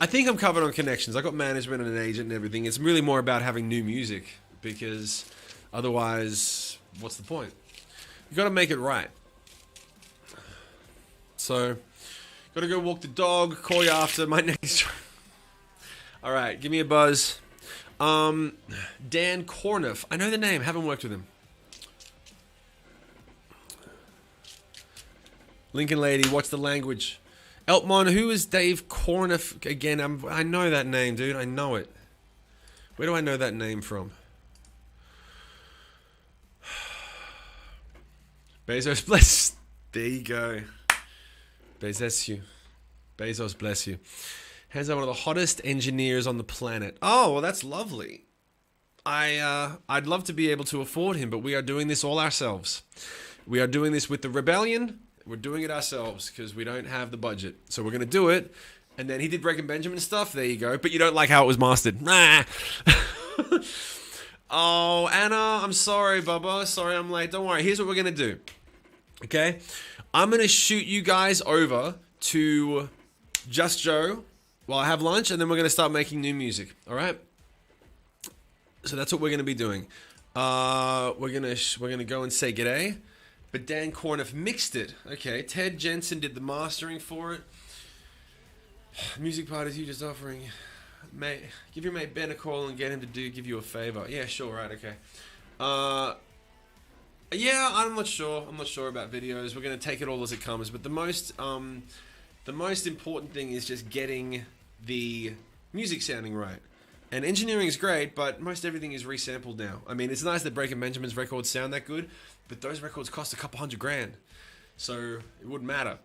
I think I'm covered on connections. I got management and an agent and everything. It's really more about having new music, because otherwise, what's the point? You got to make it right. So, got to go walk the dog. Call you after my next. All right, give me a buzz. Dan Corniff. I know the name. Haven't worked with him. Lincoln Lady. What's the language? Eltmon, who is Dave Corniff again? I know that name, dude. I know it. Where do I know that name from? Bezos bless. There you go. Bezos you. Bezos bless you. Hands out one of the hottest engineers on the planet. Oh, well, that's lovely. I'd love to be able to afford him, but we are doing this all ourselves. We are doing this with the rebellion. We're doing it ourselves because we don't have the budget. So we're going to do it. And then he did Breaking Benjamin stuff. There you go. But you don't like how it was mastered. Nah. Oh, Anna, I'm sorry, Bubba. Sorry I'm late. Don't worry. Here's what we're going to do. Okay? I'm going to shoot you guys over to Just Joe while I have lunch. And then we're going to start making new music. All right? So that's what we're going to be doing. We're gonna go and say g'day. But Dan Corniff mixed it. Okay, Ted Jensen did the mastering for it. Music parties you just offering. Mate, give your mate Ben a call and get him to give you a favor. Yeah, sure, right, okay. Yeah, I'm not sure. I'm not sure about videos. We're gonna take it all as it comes. But the most important thing is just getting the music sounding right. And engineering is great, but most everything is resampled now. I mean, it's nice that Breaking Benjamin's records sound that good, but those records cost a couple $100,000. So, it wouldn't matter.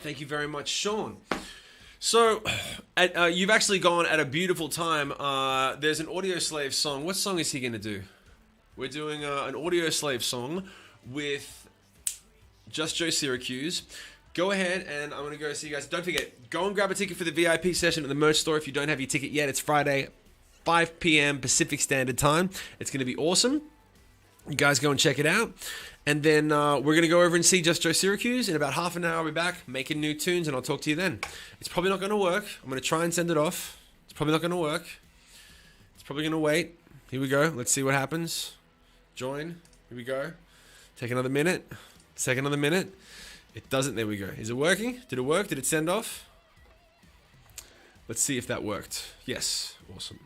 Thank you very much, Sean. So, you've actually gone at a beautiful time. There's an Audio Slave song. What song is he going to do? We're doing an Audio Slave song with Just Joe Syracuse. Go ahead, and I'm going to go see you guys. Don't forget, go and grab a ticket for the VIP session at the merch store if you don't have your ticket yet. It's Friday, 5 p.m. Pacific Standard Time. It's going to be awesome. You guys go and check it out. And then we're going to go over and see Just Joe Syracuse. In about half an hour, I'll be back making new tunes, and I'll talk to you then. It's probably not going to work. I'm going to try and send it off. It's probably not going to work. It's probably going to wait. Here we go. Let's see what happens. Join. Here we go. Take another minute. Take another minute. It doesn't. There we go. Is it working? Did it work? Did it send off? Let's see if that worked. Yes. Awesome.